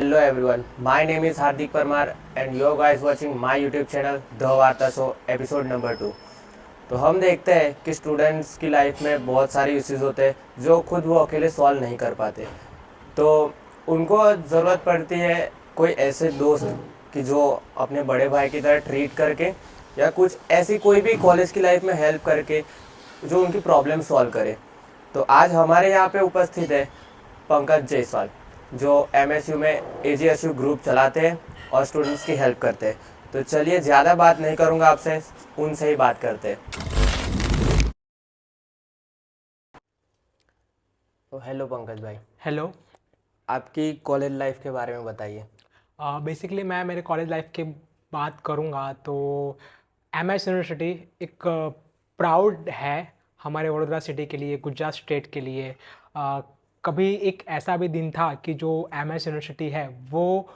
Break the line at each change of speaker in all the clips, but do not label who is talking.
Hello everyone, my name is Hardik Parmar and you guys watching my YouTube channel The वार्ता show episode number 2। तो हम देखते हैं कि स्टूडेंट्स की लाइफ में बहुत सारे इश्यूज होते हैं जो खुद वो अकेले सॉल्व नहीं कर पाते, तो उनको ज़रूरत पड़ती है कोई ऐसे दोस्त कि जो अपने बड़े भाई की तरह ट्रीट करके या कुछ ऐसी कोई भी कॉलेज की लाइफ में हेल्प करके जो उनकी प्रॉब्लम सॉल्व करे। तो आज हमारे यहाँ पे उपस्थित है पंकज जायसवाल, जो एमएसयू में एजीएसयू ग्रुप चलाते हैं और स्टूडेंट्स की हेल्प करते हैं। तो चलिए ज़्यादा बात नहीं करूँगा आपसे, उनसे ही बात करते हैं। तो हेलो पंकज भाई,
हेलो।
आपकी कॉलेज लाइफ के बारे में बताइए।
बेसिकली मैं मेरे कॉलेज लाइफ की बात करूँगा तो एमएस यूनिवर्सिटी एक प्राउड है हमारे वडोदरा सिटी के लिए, गुजरात स्टेट के लिए। कभी एक ऐसा भी दिन था कि जो एमएस यूनिवर्सिटी है वो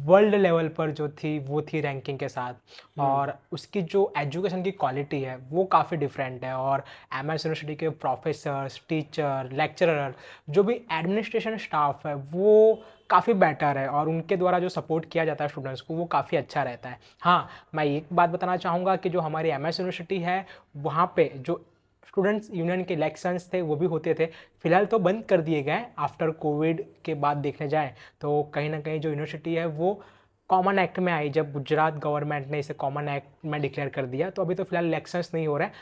वर्ल्ड लेवल पर जो थी वो थी रैंकिंग के साथ, और उसकी जो एजुकेशन की क्वालिटी है वो काफ़ी डिफरेंट है। और एमएस यूनिवर्सिटी के प्रोफेसर्स, टीचर, लेक्चरर, जो भी एडमिनिस्ट्रेशन स्टाफ है वो काफ़ी बेटर है, और उनके द्वारा जो सपोर्ट किया जाता है स्टूडेंट्स को वो काफ़ी अच्छा रहता है। हाँ, मैं एक बात बताना चाहूँगा कि जो हमारी एमएस यूनिवर्सिटी है वहाँ पे जो स्टूडेंट्स यूनियन के इलेक्शंस थे वो भी होते थे। फिलहाल तो बंद कर दिए गए आफ्टर कोविड के बाद देखने जाएँ तो कहीं ना कहीं जो यूनिवर्सिटी है वो कॉमन एक्ट में आई, जब गुजरात गवर्नमेंट ने इसे कॉमन एक्ट में डिक्लेयर कर दिया। तो अभी तो फिलहाल इलेक्शंस नहीं हो रहे हैं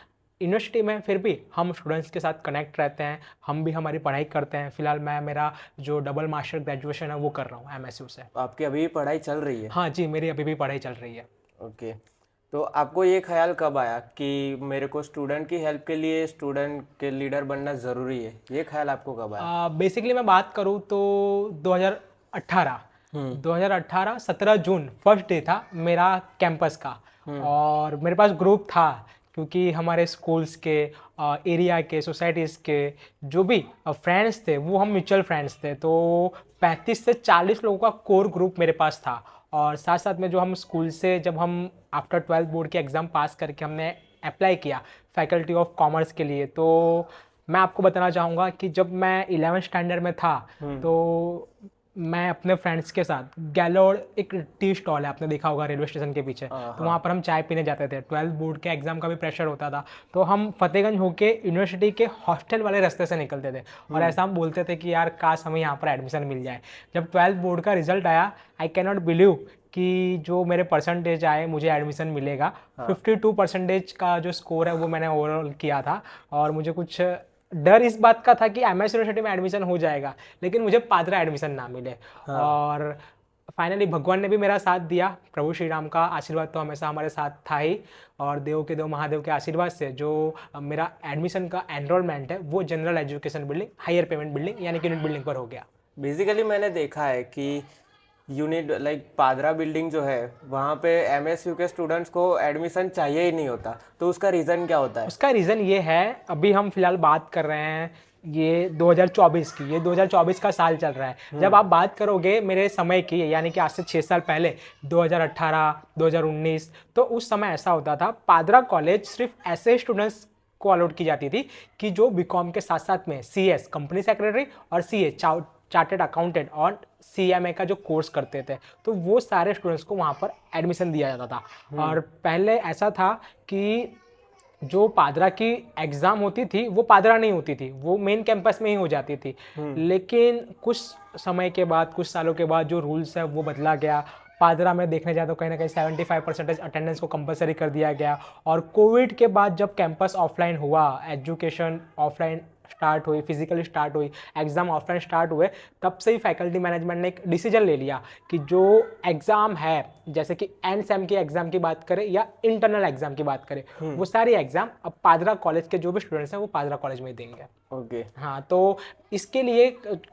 यूनिवर्सिटी में, फिर भी हम स्टूडेंट्स के साथ कनेक्ट रहते हैं, हम भी हमारी पढ़ाई करते हैं। फिलहाल मैं मेरा जो डबल मास्टर ग्रेजुएशन है वो कर रहा हूँ एमएसयू से।
तो आपकी अभी पढ़ाई चल रही है?
हाँ जी, मेरी अभी भी पढ़ाई चल रही है।
ओके। तो आपको ये ख्याल कब आया कि मेरे को स्टूडेंट की हेल्प के लिए स्टूडेंट के लीडर बनना ज़रूरी है? ये ख्याल आपको कब आया?
बेसिकली मैं बात करूँ तो 2018 17 जून फर्स्ट डे था मेरा कैंपस का, और मेरे पास ग्रुप था क्योंकि हमारे स्कूल्स के, एरिया के, सोसाइटीज़ के जो भी फ्रेंड्स थे वो हम म्यूचुअल फ्रेंड्स थे। तो 35 से 40 लोगों का कोर ग्रुप मेरे पास था। और साथ साथ में जो हम स्कूल से, जब हम आफ्टर 12th बोर्ड के एग्ज़ाम पास करके हमने अप्लाई किया फैकल्टी ऑफ कॉमर्स के लिए, तो मैं आपको बताना चाहूँगा कि जब मैं 11th स्टैंडर्ड में था तो मैं अपने फ्रेंड्स के साथ गैलोड, एक टी स्टॉल है, आपने देखा होगा रेलवे स्टेशन के पीछे, तो वहाँ पर हम चाय पीने जाते थे। 12th बोर्ड के एग्ज़ाम का भी प्रेशर होता था, तो हम फतेहगंज होके यूनिवर्सिटी के हॉस्टल वाले रास्ते से निकलते थे और ऐसा हम बोलते थे कि यार काश हमें यहाँ पर एडमिशन मिल जाए। जब 12th बोर्ड का रिजल्ट आया, आई कैन नॉट बिलीव कि जो मेरे परसेंटेज आए मुझे एडमिशन मिलेगा। 52% का जो स्कोर है वो मैंने ओवरऑल किया था, और मुझे कुछ डर इस बात का था कि एमएस यूनिवर्सिटी में एडमिशन हो जाएगा लेकिन मुझे पादरा एडमिशन ना मिले। और फाइनली भगवान ने भी मेरा साथ दिया, प्रभु श्री राम का आशीर्वाद तो हमेशा हमारे साथ था ही, और देव के देव महादेव के आशीर्वाद से जो मेरा एडमिशन का एनरोलमेंट है वो general education building, higher payment building यानी कि यूनिट बिल्डिंग पर हो गया।
बेसिकली मैंने देखा है कि यूनिट लाइक पादरा बिल्डिंग जो है वहाँ पे एमएसयू के स्टूडेंट्स को एडमिशन चाहिए ही नहीं होता, तो उसका रीज़न क्या होता है?
उसका रीज़न ये है, अभी हम फिलहाल बात कर रहे हैं ये 2024 की, ये 2024 का साल चल रहा है। जब आप बात करोगे मेरे समय की, यानी कि आज से 6 साल पहले 2018 2019, तो उस समय ऐसा होता था पादरा कॉलेज सिर्फ ऐसे स्टूडेंट्स को अलॉट की जाती थी कि जो बीकॉम के साथ साथ में सीएस कंपनी सेक्रेटरी और सीए चार्टेड अकाउंटेंट और सीएमए का जो कोर्स करते थे, तो वो सारे स्टूडेंट्स को वहाँ पर एडमिशन दिया जाता था। और पहले ऐसा था कि जो पादरा की एग्ज़ाम होती थी वो पादरा नहीं होती थी, वो मेन कैंपस में ही हो जाती थी। लेकिन कुछ समय के बाद, कुछ सालों के बाद जो रूल्स है वो बदला गया। पादरा में देखने जाए तो कहीं ना कहीं 75% अटेंडेंस को कंपलसरी कर दिया गया, और कोविड के बाद जब कैंपस ऑफलाइन हुआ, एजुकेशन ऑफलाइन स्टार्ट हुई, फिजिकली स्टार्ट हुई, एग्ज़ाम ऑफलाइन स्टार्ट हुए, तब से ही फैकल्टी मैनेजमेंट ने एक डिसीजन ले लिया कि जो एग्ज़ाम है, जैसे कि एंड सेम की एग्ज़ाम की बात करें या इंटरनल एग्ज़ाम की बात करें, वो सारी एग्ज़ाम अब पादरा कॉलेज के जो भी स्टूडेंट्स हैं वो पादरा कॉलेज में ही देंगे।
ओके।
हाँ, तो इसके लिए,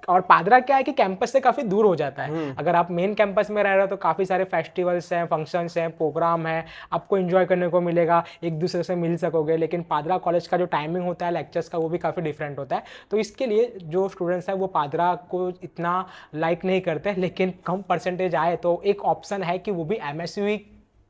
और पादरा क्या है कि कैंपस से काफ़ी दूर हो जाता है। अगर आप मेन कैंपस में रह रहे हो तो काफ़ी सारे फेस्टिवल्स हैं, फंक्शंस हैं, प्रोग्राम हैं, आपको एंजॉय करने को मिलेगा, एक दूसरे से मिल सकोगे। लेकिन पादरा कॉलेज का जो टाइमिंग होता है लेक्चर्स का वो भी काफ़ी डिफरेंट होता है, तो इसके लिए जो स्टूडेंट्स हैं वो पादरा को इतना लाइक नहीं करते। लेकिन कम परसेंटेज आए तो एक ऑप्शन है कि वो भी एमएसयू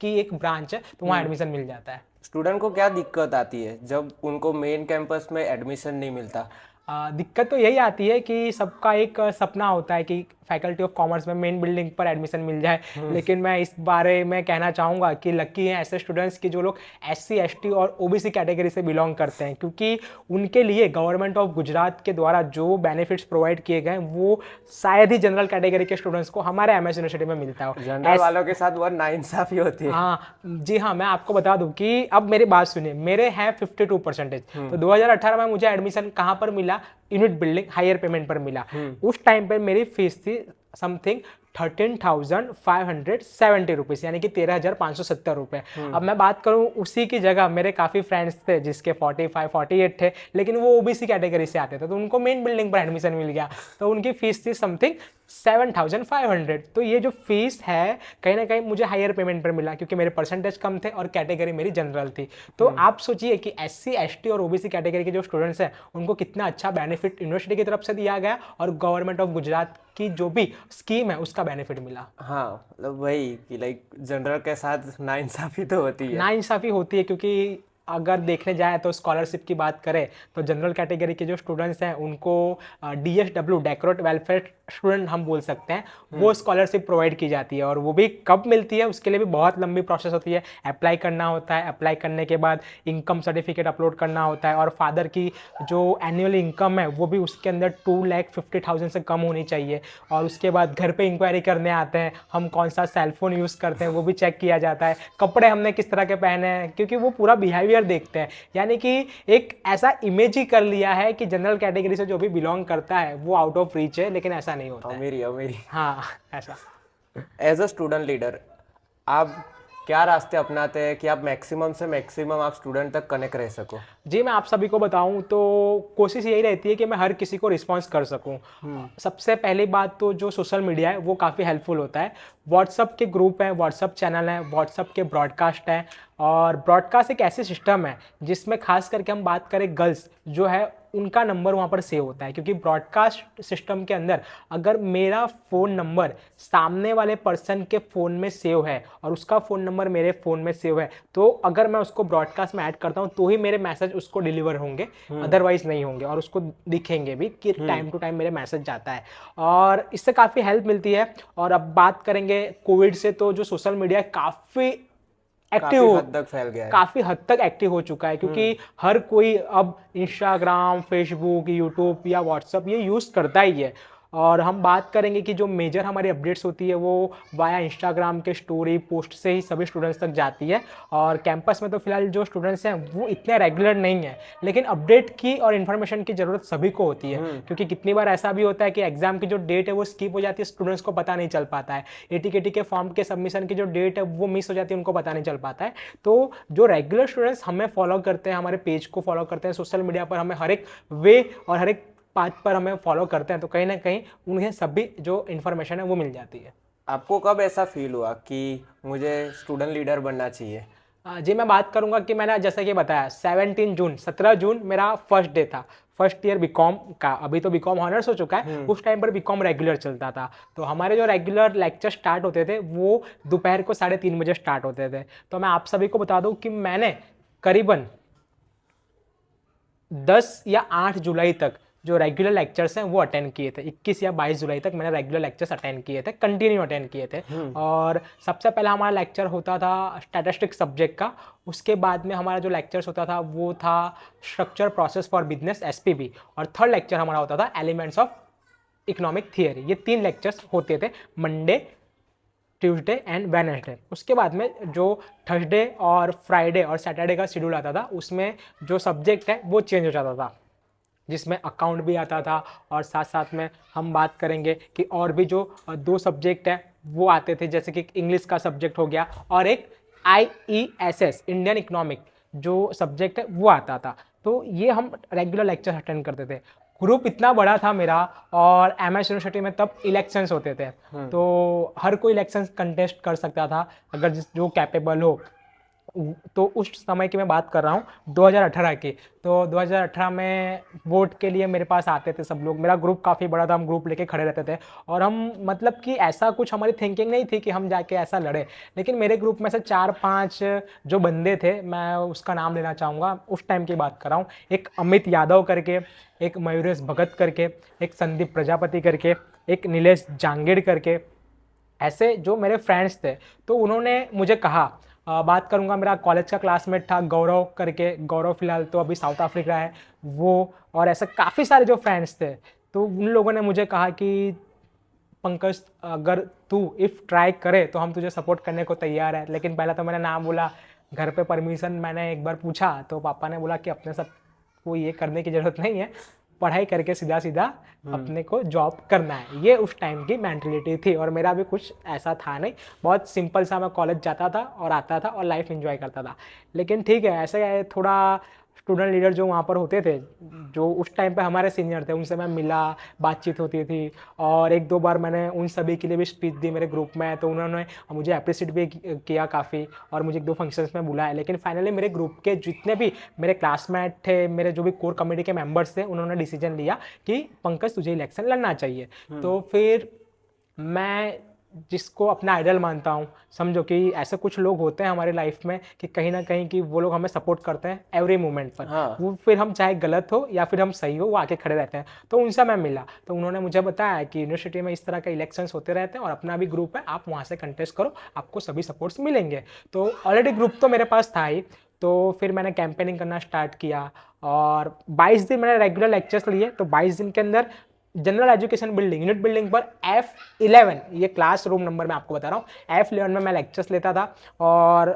की एक ब्रांच है, तो वहाँ एडमिशन मिल जाता है।
स्टूडेंट को क्या दिक्कत आती है जब उनको मेन कैंपस में एडमिशन नहीं मिलता?
दिक्कत तो यही आती है कि सबका एक सपना होता है कि फैकल्टी ऑफ कॉमर्स में मेन बिल्डिंग पर एडमिशन मिल जाए, लेकिन मैं इस बारे में कहना चाहूँगा कि लकी हैं ऐसे स्टूडेंट्स की जो लोग SC ST और OBC कैटेगरी से बिलोंग करते हैं, क्योंकि उनके लिए गवर्नमेंट ऑफ गुजरात के द्वारा जो बेनिफिट्स प्रोवाइड किए गए हैं वो शायद ही जनरल कैटेगरी के स्टूडेंट्स को हमारे MS यूनिवर्सिटी में मिलता है।
जनरल वालों के साथ बहुत नाइंसाफी होती है।
हाँ जी हाँ, मैं आपको बता दूं कि अब मेरी बात सुनिए, मेरे हैं 52%। तो 2018 में मुझे एडमिशन कहाँ पर मिला? यूनिट बिल्डिंग हायर पेमेंट पर मिला। उस टाइम पर मेरी फीस थी समथिंग 13,570 रुपीज़, यानी कि 13,570 रुपये। अब मैं बात करूं उसी की जगह मेरे काफ़ी फ्रेंड्स थे जिसके 45 48 थे, लेकिन वो OBC कैटेगरी से आते थे, तो उनको मेन बिल्डिंग पर एडमिशन मिल गया, तो उनकी फ़ीस थी समथिंग 7,500। तो ये जो फीस है कहीं ना कहीं मुझे हायर पेमेंट पर मिला, क्योंकि मेरे परसेंटेज कम थे और कैटेगरी मेरी जनरल थी। तो आप सोचिए कि SC ST और OBC कैटेगरी के जो स्टूडेंट्स हैं उनको कितना अच्छा बेनिफिट यूनिवर्सिटी की तरफ से दिया गया और गवर्नमेंट ऑफ गुजरात की जो भी स्कीम है उसका बेनिफिट मिला।
हाँ, मतलब वही कि लाइक जनरल के साथ नाइंसाफी तो होती है।
नाइंसाफी होती है, क्योंकि अगर देखने जाए तो स्कॉलरशिप की बात करें तो जनरल कैटेगरी के जो स्टूडेंट्स हैं उनको DSW डेकोरेट वेलफेयर स्टूडेंट हम बोल सकते हैं, वो स्कॉलरशिप प्रोवाइड की जाती है। और वो भी कब मिलती है उसके लिए भी बहुत लंबी प्रोसेस होती है। अप्लाई करना होता है, अप्लाई करने के बाद इनकम सर्टिफिकेट अपलोड करना होता है, और फादर की जो एनुअल इनकम है वो भी उसके अंदर 2,50,000 से कम होनी चाहिए। और उसके बाद घर पे इंक्वायरी करने आते हैं, हम कौन सा सेलफोन यूज़ करते हैं वो भी चेक किया जाता है, कपड़े हमने किस तरह के पहने हैं, क्योंकि वो पूरा बिहेवियर देखते हैं। यानी कि एक ऐसा इमेज ही कर लिया है कि जनरल कैटेगरी से जो भी बिलोंग करता है वो आउट ऑफ रीच है, लेकिन ऐसा नहीं होता है।
अमीरी
हाँ, ऐसा।
एज अ स्टूडेंट लीडर आप क्या रास्ते अपनाते हैं कि आप मैक्सिमम से मैक्सिमम आप स्टूडेंट तक कनेक्ट रह सको?
जी, मैं आप सभी को बताऊं तो कोशिश यही रहती है कि मैं हर किसी को रिस्पॉन्स कर सकूं। सबसे पहली बात तो जो सोशल मीडिया है वो काफ़ी हेल्पफुल होता है। व्हाट्सअप के ग्रुप हैं, व्हाट्सअप चैनल हैं, व्हाट्सअप के ब्रॉडकास्ट हैं, और ब्रॉडकास्ट एक ऐसी सिस्टम है जिसमें खास करके हम बात करें गर्ल्स जो है उनका नंबर वहाँ पर सेव होता है, क्योंकि ब्रॉडकास्ट सिस्टम के अंदर अगर मेरा फ़ोन नंबर सामने वाले पर्सन के फ़ोन में सेव है और उसका फ़ोन नंबर मेरे फ़ोन में सेव है, तो अगर मैं उसको ब्रॉडकास्ट में ऐड करता हूँ तो ही मेरे मैसेज उसको डिलीवर होंगे, अदरवाइज नहीं होंगे, और उसको दिखेंगे भी कि टाइम टू टाइम मेरे मैसेज जाता है, और इससे काफ़ी हेल्प मिलती है। और अब बात करेंगे कोविड से, तो जो सोशल मीडिया काफ़ी एक्टिव
हद तक फैल गया है,
काफ़ी हद तक एक्टिव हो चुका है, क्योंकि हर कोई अब इंस्टाग्राम, फेसबुक, यूट्यूब या व्हाट्सअप ये यूज़ करता ही है। और हम बात करेंगे कि जो मेजर हमारी अपडेट्स होती है वो वाया इंस्टाग्राम के स्टोरी पोस्ट से ही सभी स्टूडेंट्स तक जाती है। और कैंपस में तो फिलहाल जो स्टूडेंट्स हैं वो इतने रेगुलर नहीं है, लेकिन अपडेट की और इन्फॉर्मेशन की ज़रूरत सभी को होती है, क्योंकि कितनी बार ऐसा भी होता है कि एग्जाम की जो डेट है वो स्किप हो जाती है, स्टूडेंट्स को पता नहीं चल पाता है, ATKT के फॉर्म के सबमिशन की जो डेट है वो मिस हो जाती है, उनको पता नहीं चल पाता है। तो जो रेगुलर स्टूडेंट्स हमें फॉलो करते हैं, हमारे पेज को फॉलो करते हैं, सोशल मीडिया पर हमें हर एक वे और हर एक पाथ पर हमें फॉलो करते हैं, तो कहीं ना कहीं उन्हें सभी जो इन्फॉर्मेशन है वो मिल जाती है।
आपको कब ऐसा फील हुआ कि मुझे स्टूडेंट लीडर बनना चाहिए?
जी, मैं बात करूंगा कि मैंने जैसे कि बताया 17 जून मेरा फर्स्ट डे था, फर्स्ट ईयर बीकॉम का। अभी तो बीकॉम ऑनर्स हो चुका है, उस टाइम पर बीकॉम रेगुलर चलता था। तो हमारे जो रेगुलर लेक्चर स्टार्ट होते थे वो दोपहर को 3:30 बजे स्टार्ट होते थे। तो मैं आप सभी को बता दूं कि मैंने करीबन 10 या 8 जुलाई तक जो रेगुलर लेक्चर्स हैं वो अटेंड किए थे। 21 या 22 जुलाई तक मैंने रेगुलर लेक्चर्स अटेंड किए थे, कंटिन्यू अटेंड किए थे। और सबसे पहला हमारा लेक्चर होता था स्टैटिस्टिक्स सब्जेक्ट का, उसके बाद में हमारा जो लेक्चर्स होता था वो था structure process for business SPB, और थर्ड लेक्चर हमारा होता था एलिमेंट्स ऑफ इकोनॉमिक थियरी। ये 3 लेक्चर्स होते थे मंडे, ट्यूसडे एंड वेडनेसडे। उसके बाद में जो थर्सडे और फ्राइडे और सैटरडे का शेड्यूल आता था उसमें जो सब्जेक्ट है वो चेंज हो जाता था, जिसमें अकाउंट भी आता था, और साथ साथ में हम बात करेंगे कि और भी जो 2 सब्जेक्ट है वो आते थे, जैसे कि इंग्लिश का सब्जेक्ट हो गया और एक IESS इंडियन इकोनॉमिक जो सब्जेक्ट है वो आता था। तो ये हम रेगुलर लेक्चर अटेंड करते थे। ग्रुप इतना बड़ा था मेरा, और MS यूनिवर्सिटी में तब इलेक्शंस होते थे, तो हर कोई इलेक्शंस कंटेस्ट कर सकता था अगर जो कैपेबल हो। तो उस समय की मैं बात कर रहा हूँ 2018 की। तो 2018 में वोट के लिए मेरे पास आते थे सब लोग, मेरा ग्रुप काफ़ी बड़ा था, हम ग्रुप लेके खड़े रहते थे। और हम मतलब कि ऐसा कुछ हमारी थिंकिंग नहीं थी कि हम जाके ऐसा लड़े, लेकिन मेरे ग्रुप में से 4-5 जो बंदे थे, मैं उसका नाम लेना चाहूँगा, उस टाइम की बात कर रहा हूँ। एक अमित यादव करके, एक मयूरेश भगत करके, एक संदीप प्रजापति करके, एक नीलेश जांगेड़ करके, ऐसे जो मेरे फ्रेंड्स थे। तो उन्होंने मुझे कहा, बात करूंगा, मेरा कॉलेज का क्लासमेट था गौरव करके, गौरव फिलहाल तो अभी साउथ अफ्रीका है वो, और ऐसे काफ़ी सारे जो फ्रेंड्स थे। तो उन लोगों ने मुझे कहा कि पंकज, अगर तू इफ़ ट्राई करे तो हम तुझे सपोर्ट करने को तैयार है। लेकिन पहला तो मैंने नाम बोला, घर पे परमिशन मैंने एक बार पूछा तो पापा ने बोला कि अपने सब को ये करने की ज़रूरत नहीं है, पढ़ाई करके सीधा सीधा अपने को जॉब करना है। ये उस टाइम की मेंटलिटी थी, और मेरा भी कुछ ऐसा था नहीं, बहुत सिंपल सा, मैं कॉलेज जाता था और आता था और लाइफ एंजॉय करता था। लेकिन ठीक है, ऐसे थोड़ा स्टूडेंट लीडर जो वहाँ पर होते थे, जो उस टाइम पे हमारे सीनियर थे, उनसे मैं मिला, बातचीत होती थी। और एक दो बार मैंने उन सभी के लिए भी स्पीच दी मेरे ग्रुप में, तो उन्होंने मुझे अप्रिशिएट भी किया काफ़ी, और मुझे एक दो फंक्शंस में बुलाया। लेकिन फाइनली मेरे ग्रुप के जितने भी मेरे क्लासमेट थे, मेरे जो भी कोर कमेटी के मेंबर्स थे, उन्होंने डिसीजन लिया कि पंकज तुझे इलेक्शन लड़ना चाहिए। तो फिर मैं जिसको अपना आइडल मानता हूँ, समझो कि ऐसे कुछ लोग होते हैं हमारी लाइफ में कि कहीं ना कहीं कि वो लोग हमें सपोर्ट करते हैं एवरी मोमेंट पर।
हाँ।
वो फिर हम चाहे गलत हो या फिर हम सही हो, वो आके खड़े रहते हैं। तो उनसे मैं मिला, तो उन्होंने मुझे बताया कि यूनिवर्सिटी में इस तरह के इलेक्शंस होते रहते हैं और अपना भी ग्रुप है, आप वहाँ से कंटेस्ट करो, आपको सभी सपोर्ट्स मिलेंगे। तो ऑलरेडी ग्रुप तो मेरे पास था ही। तो फिर मैंने कैंपेनिंग करना स्टार्ट किया, और 22 दिन मैंने रेगुलर लेक्चर्स लिए। तो 22 दिन के अंदर general education building, unit building पर F11, ये क्लास रूम नंबर मैं आपको बता रहा हूँ, F11 में मैं लेक्चर्स लेता था। और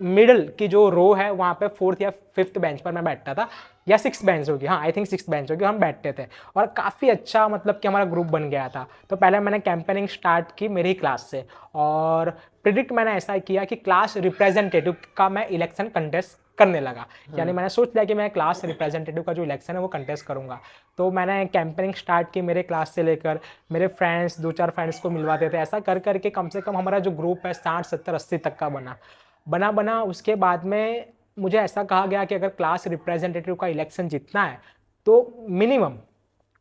मिडल की जो रो है वहाँ पे 4th या 5th बेंच पर मैं बैठता था, या 6th बेंच होगी, हाँ आई थिंक 6th बेंच होगी, हम बैठते थे। और काफ़ी अच्छा मतलब कि हमारा ग्रुप बन गया था। तो पहले मैंने कैंपेनिंग स्टार्ट की मेरी क्लास से, और प्रिडिक्ट मैंने ऐसा किया कि क्लास रिप्रेजेंटेटिव का मैं इलेक्शन कंटेस्ट करने लगा। यानी मैंने सोच लिया कि मैं क्लास रिप्रेजेंटेटिव का जो इलेक्शन है वो कंटेस्ट करूंगा। तो मैंने कैंपेनिंग स्टार्ट की मेरे क्लास से लेकर, मेरे फ्रेंड्स 2-4 फ्रेंड्स को मिलवाते थे, ऐसा कर करके कम से कम हमारा जो ग्रुप है 60-70-80 तक का बना। उसके बाद में मुझे ऐसा कहा गया कि अगर क्लास रिप्रेजेंटेटिव का इलेक्शन जीतना है तो मिनिमम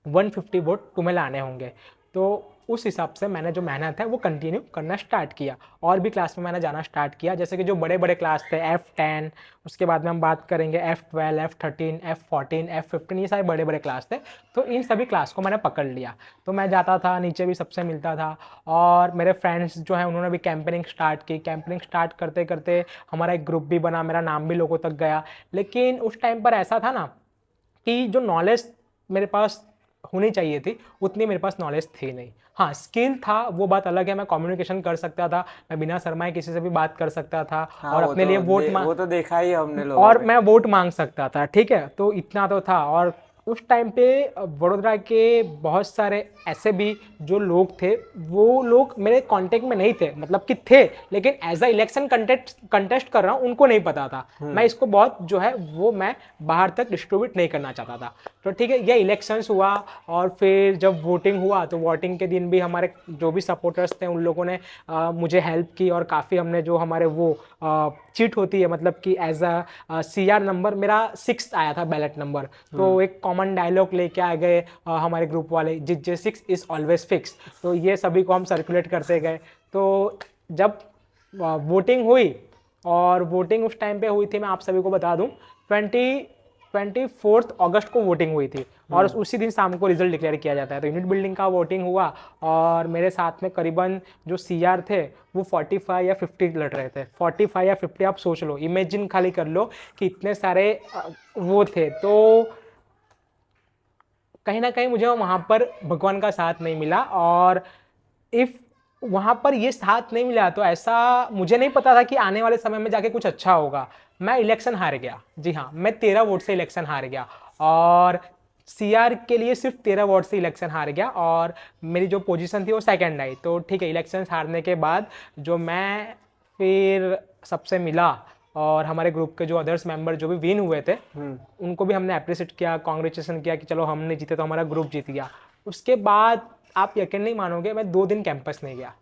150 वोट तुम्हें लाने होंगे। तो उस हिसाब से मैंने जो मेहनत है वो कंटिन्यू करना स्टार्ट किया, और भी क्लास में मैंने जाना स्टार्ट किया। जैसे कि जो बड़े बड़े क्लास थे F10, उसके बाद में हम बात करेंगे F12, F13, F14, F15, ये सारे बड़े बड़े क्लास थे। तो इन सभी क्लास को मैंने पकड़ लिया। तो मैं जाता था, नीचे भी सबसे मिलता था, और मेरे फ्रेंड्स जो है उन्होंने भी कैंपेनिंग स्टार्ट की। कैंपेनिंग स्टार्ट करते करते हमारा एक ग्रुप भी बना, मेरा नाम भी लोगों तक गया। लेकिन उस टाइम पर ऐसा था ना कि जो नॉलेज मेरे पास होनी चाहिए थी, उतनी मेरे पास नॉलेज थी नहीं। हाँ, स्किल था, वो बात अलग है, मैं कम्युनिकेशन कर सकता था, मैं बिना शर्माए किसी से भी बात कर सकता था,
हाँ,
और अपने लिए
वो तो देखा ही हमने लोगों
और
में।
मैं वोट मांग सकता था, ठीक है। तो इतना तो था। और उस टाइम पे वडोदरा के बहुत सारे ऐसे भी जो लोग थे, वो लोग मेरे कांटेक्ट में नहीं थे, मतलब कि थे लेकिन एज अ इलेक्शन कंटेस्ट कर रहा हूँ उनको नहीं पता था। मैं इसको बहुत जो है वो मैं बाहर तक डिस्ट्रीब्यूट नहीं करना चाहता था। तो ठीक है, ये इलेक्शंस हुआ, और फिर जब वोटिंग हुआ तो वोटिंग के दिन भी हमारे जो भी सपोर्टर्स थे उन लोगों ने मुझे हेल्प की, और काफ़ी हमने जो हमारे वो चीट होती है, मतलब कि एज अ CR नंबर मेरा 6 आया था बैलेट नंबर। तो एक कॉमन डायलॉग लेके आ गए हमारे ग्रुप वाले, जिजे 6 इज ऑलवेज फिक्स। तो ये सभी को हम सर्कुलेट करते गए। तो जब वोटिंग हुई, और वोटिंग उस टाइम पे हुई थी, मैं आप सभी को बता दूं, 24 अगस्त को वोटिंग हुई थी, और उसी दिन शाम को रिजल्ट डिक्लेयर किया जाता है। तो यूनिट बिल्डिंग का वोटिंग हुआ, और मेरे साथ में करीबन जो CR थे वो 45 या 50 लड़ रहे थे। 45 या 50, आप सोच लो, इमेजिन खाली कर लो कि इतने सारे वो थे। तो कहीं ना कहीं मुझे वहाँ पर भगवान का साथ नहीं मिला, और इफ़ वहाँ पर ये साथ नहीं मिला तो ऐसा मुझे नहीं पता था कि आने वाले समय में जाके कुछ अच्छा होगा। मैं इलेक्शन हार गया, जी हाँ, मैं 13 वोट से इलेक्शन हार गया, और CR के लिए सिर्फ 13 वोट से इलेक्शन हार गया, और मेरी जो पोजीशन थी वो सेकंड आई। तो ठीक है, इलेक्शन हारने के बाद जो मैं फिर सबसे मिला, और हमारे ग्रुप के जो अदर्स मेंबर जो भी विन हुए थे उनको भी हमने अप्रिशिएट किया, कांग्रेचुलेसन किया कि चलो हमने जीते तो हमारा ग्रुप जीत गया। उसके बाद आप यकीन नहीं मानोगे, मैं 2 दिन कैंपस नहीं गया।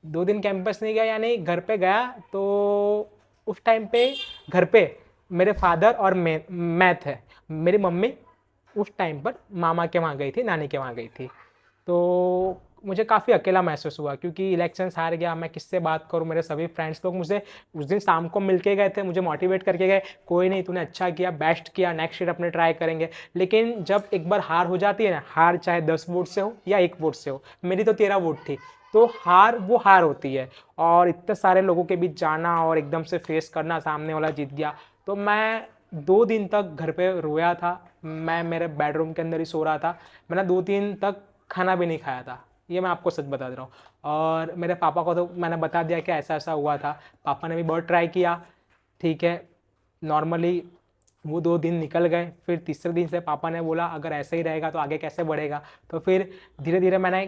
2 दिन कैंपस नहीं गया, यानी घर पे गया तो उस टाइम पे घर पे मेरे फादर और मैं थे। मेरी मम्मी उस टाइम पर मामा के वहाँ गई थी, नानी के वहाँ गई थी। तो मुझे काफ़ी अकेला महसूस हुआ क्योंकि इलेक्शंस हार गया, मैं किससे बात करूं। मेरे सभी फ्रेंड्स लोग मुझे उस दिन शाम को मिल के गए थे, मुझे मोटिवेट करके गए, कोई नहीं तूने अच्छा किया, बेस्ट किया, नेक्स्ट ईयर अपने ट्राई करेंगे। लेकिन जब एक बार हार हो जाती है ना, हार चाहे 10 वोट से हो या 1 वोट से हो, मेरी तो 13 वोट थी, तो हार वो हार होती है। और इतने सारे लोगों के बीच जाना और एकदम से फेस करना, सामने वाला जीत गया, तो मैं 2 दिन तक घर पे रोया था। मैं मेरे बेडरूम के अंदर ही सो रहा था। मैंने 2 दिन तक खाना भी नहीं खाया था, ये मैं आपको सच बता दे रहा हूँ। और मेरे पापा को तो मैंने बता दिया कि ऐसा ऐसा हुआ था। पापा ने भी बहुत ट्राई किया, ठीक है, नॉर्मली वो 2 दिन निकल गए। फिर तीसरे दिन से पापा ने बोला अगर ऐसे ही रहेगा तो आगे कैसे बढ़ेगा। तो फिर धीरे धीरे मैंने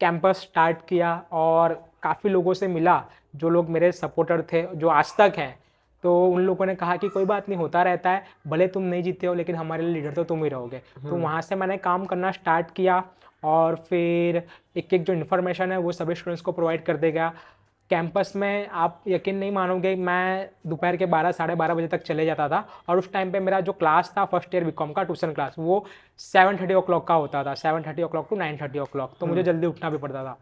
कैंपस स्टार्ट किया और काफ़ी लोगों से मिला जो लोग मेरे सपोर्टर थे, जो आज तक हैं। तो उन लोगों ने कहा कि कोई बात नहीं, होता रहता है, भले तुम नहीं जीते हो लेकिन हमारे लिए लीडर तो तुम ही रहोगे। तो वहाँ से मैंने काम करना स्टार्ट किया और फिर एक एक जो इन्फॉर्मेशन है वो सभी स्टूडेंट्स को प्रोवाइड कर देगा। कैंपस में आप यकीन नहीं मानोगे, मैं दोपहर के 12 साढ़े 12 बजे तक चले जाता था। और उस टाइम पे मेरा जो क्लास था फर्स्ट ईयर बीकॉम का ट्यूशन क्लास, वो 7:30 ओ क्लॉक का होता था, 7:30 ओ क्लॉक टू 9:30 ओ क्लॉक। तो मुझे जल्दी उठना भी पड़ता था।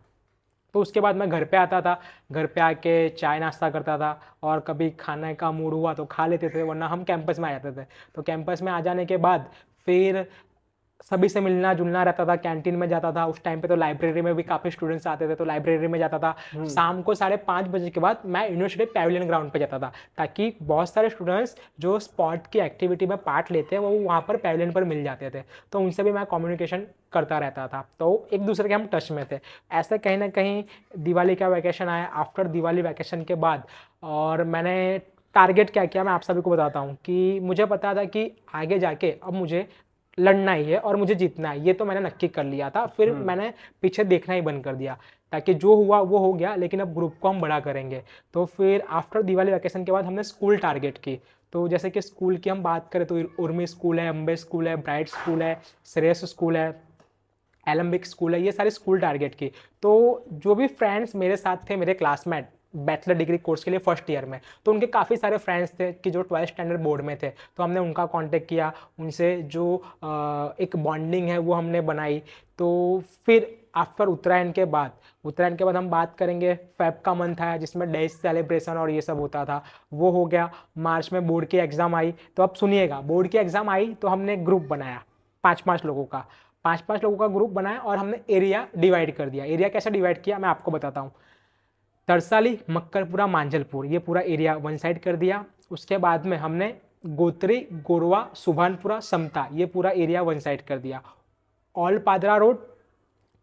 तो उसके बाद मैं घर पे आता था, घर पे आके चाय नाश्ता करता था और कभी खाने का मूड हुआ तो खा लेते थे, वरना हम कैंपस में आ जाते थे। तो कैंपस में आ जाने के बाद फिर सभी से मिलना जुलना रहता था, कैंटीन में जाता था। उस टाइम पे तो लाइब्रेरी में भी काफ़ी स्टूडेंट्स आते थे, तो लाइब्रेरी में जाता था। शाम को 5:30 बजे के बाद मैं यूनिवर्सिटी पैवेलियन ग्राउंड पे जाता था, ताकि बहुत सारे स्टूडेंट्स जो स्पॉट की एक्टिविटी में पार्ट लेते हैं वो वहाँ पर पैवेलियन पर मिल जाते थे। तो उनसे भी मैं कम्युनिकेशन करता रहता था, तो एक दूसरे के हम टच में थे। ऐसे कहीं ना कहीं दिवाली का वैकेशन आया। आफ्टर दिवाली वैकेशन के बाद और मैंने टारगेट क्या किया मैं आप सभी को बताता हूँ कि मुझे पता था कि आगे जाके अब मुझे लड़ना ही है और मुझे जीतना है, ये तो मैंने नक्की कर लिया था। फिर मैंने पीछे देखना ही बंद कर दिया, ताकि जो हुआ वो हो गया, लेकिन अब ग्रुप को हम बड़ा करेंगे। तो फिर आफ्टर दिवाली वैकेशन के बाद हमने स्कूल टारगेट की। तो जैसे कि स्कूल की हम बात करें तो उर्मी स्कूल है, अम्बे स्कूल है, ब्राइट स्कूल है, श्रेयस स्कूल है, एलम्बिक स्कूल है, ये सारे स्कूल टारगेट की। तो जो भी फ्रेंड्स मेरे साथ थे, मेरे क्लासमेट बैचलर डिग्री कोर्स के लिए फर्स्ट ईयर में, तो उनके काफ़ी सारे फ्रेंड्स थे कि जो 12th स्टैंडर्ड बोर्ड में थे। तो हमने उनका कांटेक्ट किया, उनसे जो एक बॉन्डिंग है वो हमने बनाई। तो फिर आफ्टर उत्तरायण के बाद हम बात करेंगे, फेब का मंथ आया जिसमें डेज सेलिब्रेशन और ये सब होता था, वो हो गया। मार्च में बोर्ड की एग्ज़ाम आई। तो अब सुनिएगा, बोर्ड की एग्ज़ाम आई तो हमने ग्रुप बनाया 5-5 लोगों का, 5-5 लोगों का ग्रुप बनाया और हमने एरिया डिवाइड कर दिया। एरिया कैसे डिवाइड किया मैं आपको बताता हूँ। तरसाली, मक्करपुरा, मांझलपुर, ये पूरा एरिया वन साइड कर दिया। उसके बाद में हमने गोत्री, गोरवा, सुभानपुरा, समता, ये पूरा एरिया वन साइड कर दिया। ऑल पादरा रोड,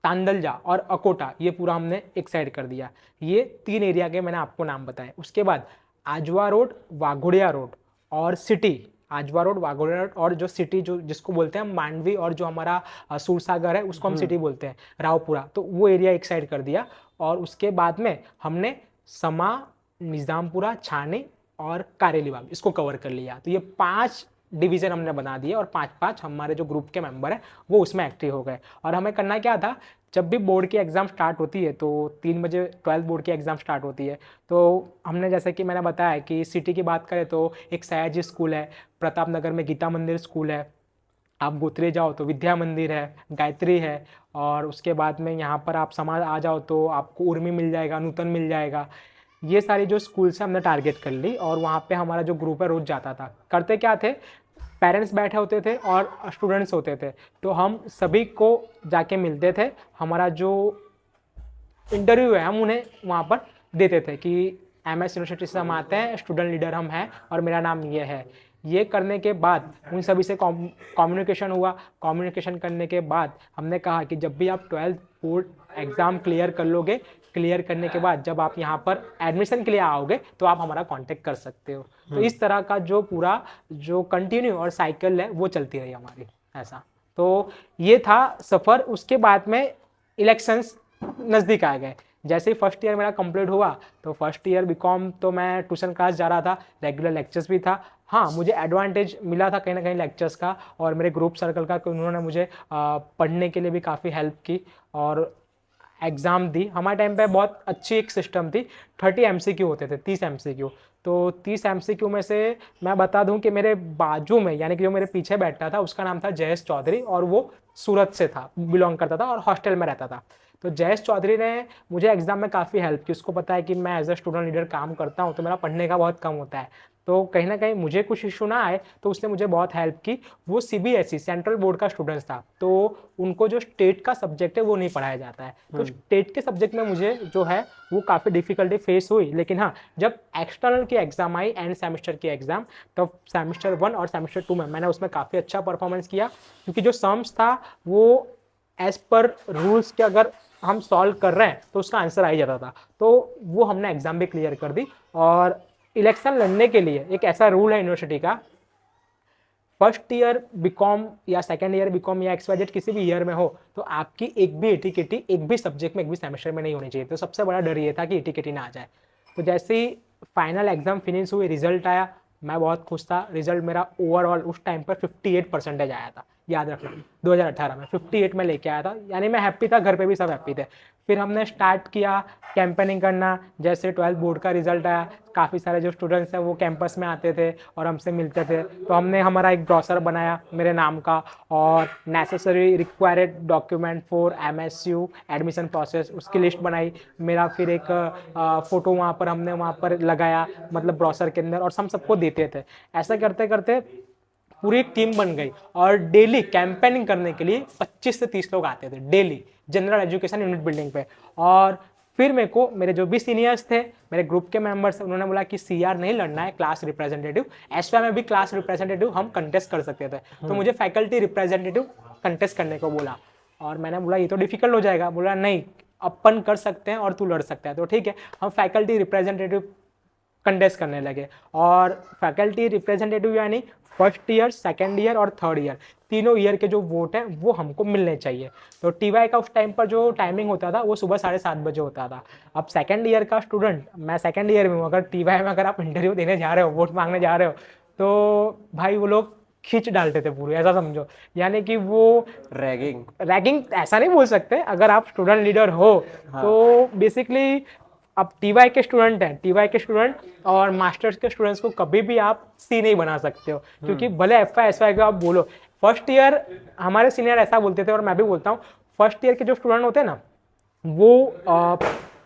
तांदलजा और अकोटा, ये पूरा हमने एक साइड कर दिया। ये 3 एरिया के मैंने आपको नाम बताए। उसके बाद आजवा रोड, वाघोड़िया रोड और सिटी, आजवा रोड, वाघोड़िया रोड और जो सिटी जो जिसको बोलते हैं हम मांडवी, और जो हमारा सूरसागर है उसको हम सिटी बोलते हैं, रावपुरा, तो वो एरिया एक साइड कर दिया। और उसके बाद में हमने समा, निज़ामपुरा, छानी और कारेलीबाग इसको कवर कर लिया। तो ये 5 डिवीज़न हमने बना दिए और 5-5 हमारे जो ग्रुप के मेंबर हैं वो उसमें एक्टिव हो गए। और हमें करना क्या था, जब भी बोर्ड की एग्ज़ाम स्टार्ट होती है तो 3 बजे 12th बोर्ड की एग्ज़ाम स्टार्ट होती है। तो हमने जैसे कि मैंने बताया कि सिटी की बात करें तो एक सयाजी स्कूल है, प्रताप नगर में गीता मंदिर स्कूल है, आप गोत्रे जाओ तो विद्या मंदिर है, गायत्री है, और उसके बाद में यहाँ पर आप समाज आ जाओ तो आपको उर्मी मिल जाएगा, नूतन मिल जाएगा। ये सारी जो स्कूल से हमने टारगेट कर ली और वहाँ पे हमारा जो ग्रुप है रोज़ जाता था। करते क्या थे, पेरेंट्स बैठे होते थे और स्टूडेंट्स होते थे, तो हम सभी को जाके मिलते थे। हमारा जो इंटरव्यू है हम उन्हें वहाँ पर देते थे कि MS यूनिवर्सिटी से हम आते हैं, स्टूडेंट लीडर हम हैं और मेरा नाम ये है। ये करने के बाद उन सभी से कम्युनिकेशन हुआ। कम्युनिकेशन करने के बाद हमने कहा कि जब भी आप 12th बोर्ड एग्ज़ाम क्लियर कर लोगे, क्लियर करने के बाद जब आप यहाँ पर एडमिशन के लिए आओगे तो आप हमारा कांटेक्ट कर सकते हो। तो इस तरह का जो पूरा जो कंटिन्यू और साइकिल है वो चलती रही हमारी, ऐसा। तो ये था सफ़र। उसके बाद में इलेक्शंस नज़दीक आ गए। जैसे ही फर्स्ट ईयर मेरा कंप्लीट हुआ तो फर्स्ट ईयर बीकॉम तो मैं ट्यूशन क्लास जा रहा था, रेगुलर लेक्चर्स भी था। हाँ, मुझे एडवांटेज मिला था कहीं ना कहीं लेक्चर्स का और मेरे ग्रुप सर्कल का, कि उन्होंने मुझे पढ़ने के लिए भी काफ़ी हेल्प की। और एग्ज़ाम दी। हमारे टाइम पे बहुत अच्छी एक सिस्टम थी, 30 MCQ होते थे, 30 MCQ। तो 30 MCQ में से मैं बता दूं कि मेरे बाजू में, यानी कि जो मेरे पीछे बैठा था, उसका नाम था जयेश चौधरी और वो सूरत से था, बिलोंग करता था और हॉस्टल में रहता था। तो जयेश चौधरी ने मुझे एग्ज़ाम में काफ़ी हेल्प की। उसको पता है कि मैं एज अ स्टूडेंट लीडर काम करता हूँ, तो मेरा पढ़ने का बहुत कम होता है, तो कहीं ना कहीं मुझे कुछ इशू ना आए, तो उसने मुझे बहुत हेल्प की। वो CBSE सेंट्रल बोर्ड का स्टूडेंट्स था, तो उनको जो स्टेट का सब्जेक्ट है वो नहीं पढ़ाया जाता है। तो स्टेट के सब्जेक्ट में मुझे जो है वो काफ़ी डिफिकल्टी फेस हुई। लेकिन हाँ, जब एक्सटर्नल की एग्ज़ाम आई, एंड सेमेस्टर की एग्ज़ाम, तब सेमेस्टर 1 और सेमेस्टर 2 में मैंने उसमें काफ़ी अच्छा परफॉर्मेंस किया, क्योंकि जो सम्स था वो एज पर रूल्स के अगर हम सॉल्व कर रहे हैं तो उसका आंसर आ ही जाता था। तो वो हमने एग्ज़ाम भी क्लियर कर दी। और इलेक्शन लड़ने के लिए एक ऐसा रूल है यूनिवर्सिटी का, फर्स्ट ईयर बीकॉम या सेकंड ईयर बीकॉम या XYZ किसी भी ईयर में हो, तो आपकी एक भी एटीकेटी एक भी सब्जेक्ट में एक भी सेमेस्टर में नहीं होनी चाहिए। तो सबसे बड़ा डर ये था कि एटीकेटी ना आ जाए। तो जैसे ही फाइनल एग्जाम फिनिश हुई, रिजल्ट आया, मैं बहुत खुश था। रिजल्ट मेरा ओवरऑल उस टाइम पर 58% आया था, याद रखना, 2018 में 58 में लेके आया था, यानी मैं हैप्पी था, घर पे भी सब हैप्पी थे। फिर हमने स्टार्ट किया कैंपेनिंग करना। जैसे 12th बोर्ड का रिजल्ट आया, काफ़ी सारे जो स्टूडेंट्स हैं वो कैंपस में आते थे और हमसे मिलते थे, तो हमने हमारा एक ब्रोशर बनाया मेरे नाम का, और necessary required document for MSU admission process, उसकी लिस्ट बनाई। मेरा फिर एक फ़ोटो वहाँ पर हमने वहाँ पर लगाया, मतलब ब्रोशर के अंदर, और हम सबको देते थे। ऐसा करते करते पूरी एक टीम बन गई, और डेली कैंपेनिंग करने के लिए 25 से 30 लोग आते थे daily, general education unit building पे। और फिर मेरे को मेरे जो भी सीनियर्स थे, मेरे ग्रुप के मेंबर्स, उन्होंने बोला कि CR नहीं लड़ना है, क्लास रिप्रेजेंटेटिव, SY में भी क्लास रिप्रेजेंटेटिव हम कंटेस्ट कर सकते थे। तो मुझे फैकल्टी रिप्रेजेंटेटिव कंटेस्ट करने को बोला, और मैंने बोला ये तो डिफिकल्ट हो जाएगा। बोला नहीं, अपन कर सकते हैं और तू लड़ सकता है। तो ठीक है, हम फैकल्टी रिप्रेजेंटेटिव कंटेस्ट करने लगे। और फैकल्टी रिप्रेजेंटेटिव यानी फर्स्ट ईयर, सेकेंड ईयर और थर्ड ईयर, तीनों ईयर के जो वोट हैं वो हमको मिलने चाहिए। तो TY का उस टाइम पर जो टाइमिंग होता था वो सुबह 7:30 बजे होता था। अब सेकेंड ईयर का स्टूडेंट, मैं सेकेंड ईयर में हूँ, अगर TY में अगर आप इंटरव्यू देने जा रहे हो, वोट मांगने जा रहे हो, तो भाई वो लोग खींच डालते थे पूरे, ऐसा समझो। यानी कि वो रैगिंग ऐसा नहीं बोल सकते, अगर आप स्टूडेंट लीडर हो तो बेसिकली अब TY के स्टूडेंट हैं, TY के स्टूडेंट और मास्टर्स के स्टूडेंट्स को कभी भी आप C नहीं बना सकते हो, क्योंकि भले FY SY को आप बोलो। फर्स्ट ईयर हमारे सीनियर ऐसा बोलते थे, और मैं भी बोलता हूँ, फर्स्ट ईयर के जो स्टूडेंट होते हैं ना, वो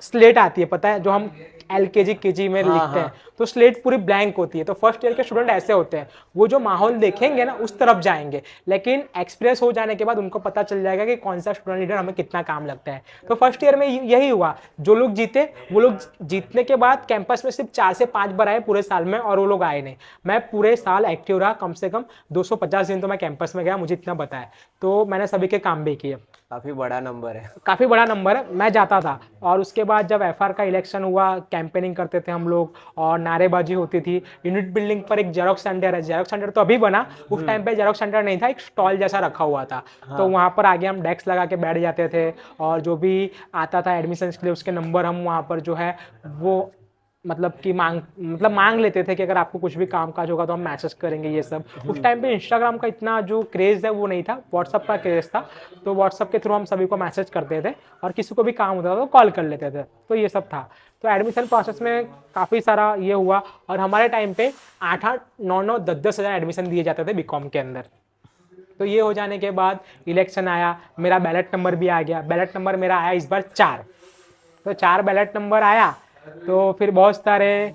स्लेट आती है, पता है, जो हम LKG KG में लिखते हैं, तो स्लेट पूरी ब्लैंक होती है। तो फर्स्ट ईयर के स्टूडेंट ऐसे होते हैं, वो जो माहौल देखेंगे ना उस तरफ जाएंगे, लेकिन एक्सपीरियंस हो जाने के बाद उनको पता चल जाएगा कि कौन सा स्टूडेंट लीडर हमें कितना काम लगता है। तो फर्स्ट ईयर में यही हुआ, जो लोग जीते वो लोग जीतने के बाद कैंपस में सिर्फ 4 से 5 बार आए पूरे साल में, और वो लोग आए नहीं। मैं पूरे साल एक्टिव रहा, कम से कम 250 दिन तो मैं कैंपस में गया, मुझे इतना पता है। तो मैंने सभी के काम भी किए।
काफ़ी बड़ा नंबर है।
काफ़ी बड़ा नंबर है, मैं जाता था। और उसके बाद जब FR का इलेक्शन हुआ, कैंपेनिंग करते थे हम लोग और नारेबाजी होती थी। यूनिट बिल्डिंग पर एक जेरोक्स सेंटर है, जेरोक्स सेंटर तो अभी बना, उस टाइम पे जेरोक्स सेंटर नहीं था, एक स्टॉल जैसा रखा हुआ था। तो वहाँ पर आगे हम डेस्क लगा के बैठ जाते थे, और जो भी आता था एडमिशन के लिए उसके नंबर हम वहाँ पर जो है वो मतलब कि मांग लेते थे कि अगर आपको कुछ भी काम काज होगा तो हम मैसेज करेंगे, ये सब। उस टाइम पे इंस्टाग्राम का इतना जो क्रेज़ है वो नहीं था, व्हाट्सअप का क्रेज़ था। तो व्हाट्सअप के थ्रू हम सभी को मैसेज करते थे, और किसी को भी काम होता था तो कॉल कर लेते थे। तो ये सब था। तो एडमिशन प्रोसेस में काफ़ी सारा ये हुआ, और हमारे टाइम पे 8-8, 9-9, 10-10 हज़ार एडमिशन दिए जाते थे बीकॉम के अंदर। तो ये हो जाने के बाद इलेक्शन आया, मेरा बैलेट नंबर भी आ गया। बैलेट नंबर मेरा आया इस बार 4। तो 4 बैलेट नंबर आया, तो फिर बहुत सारे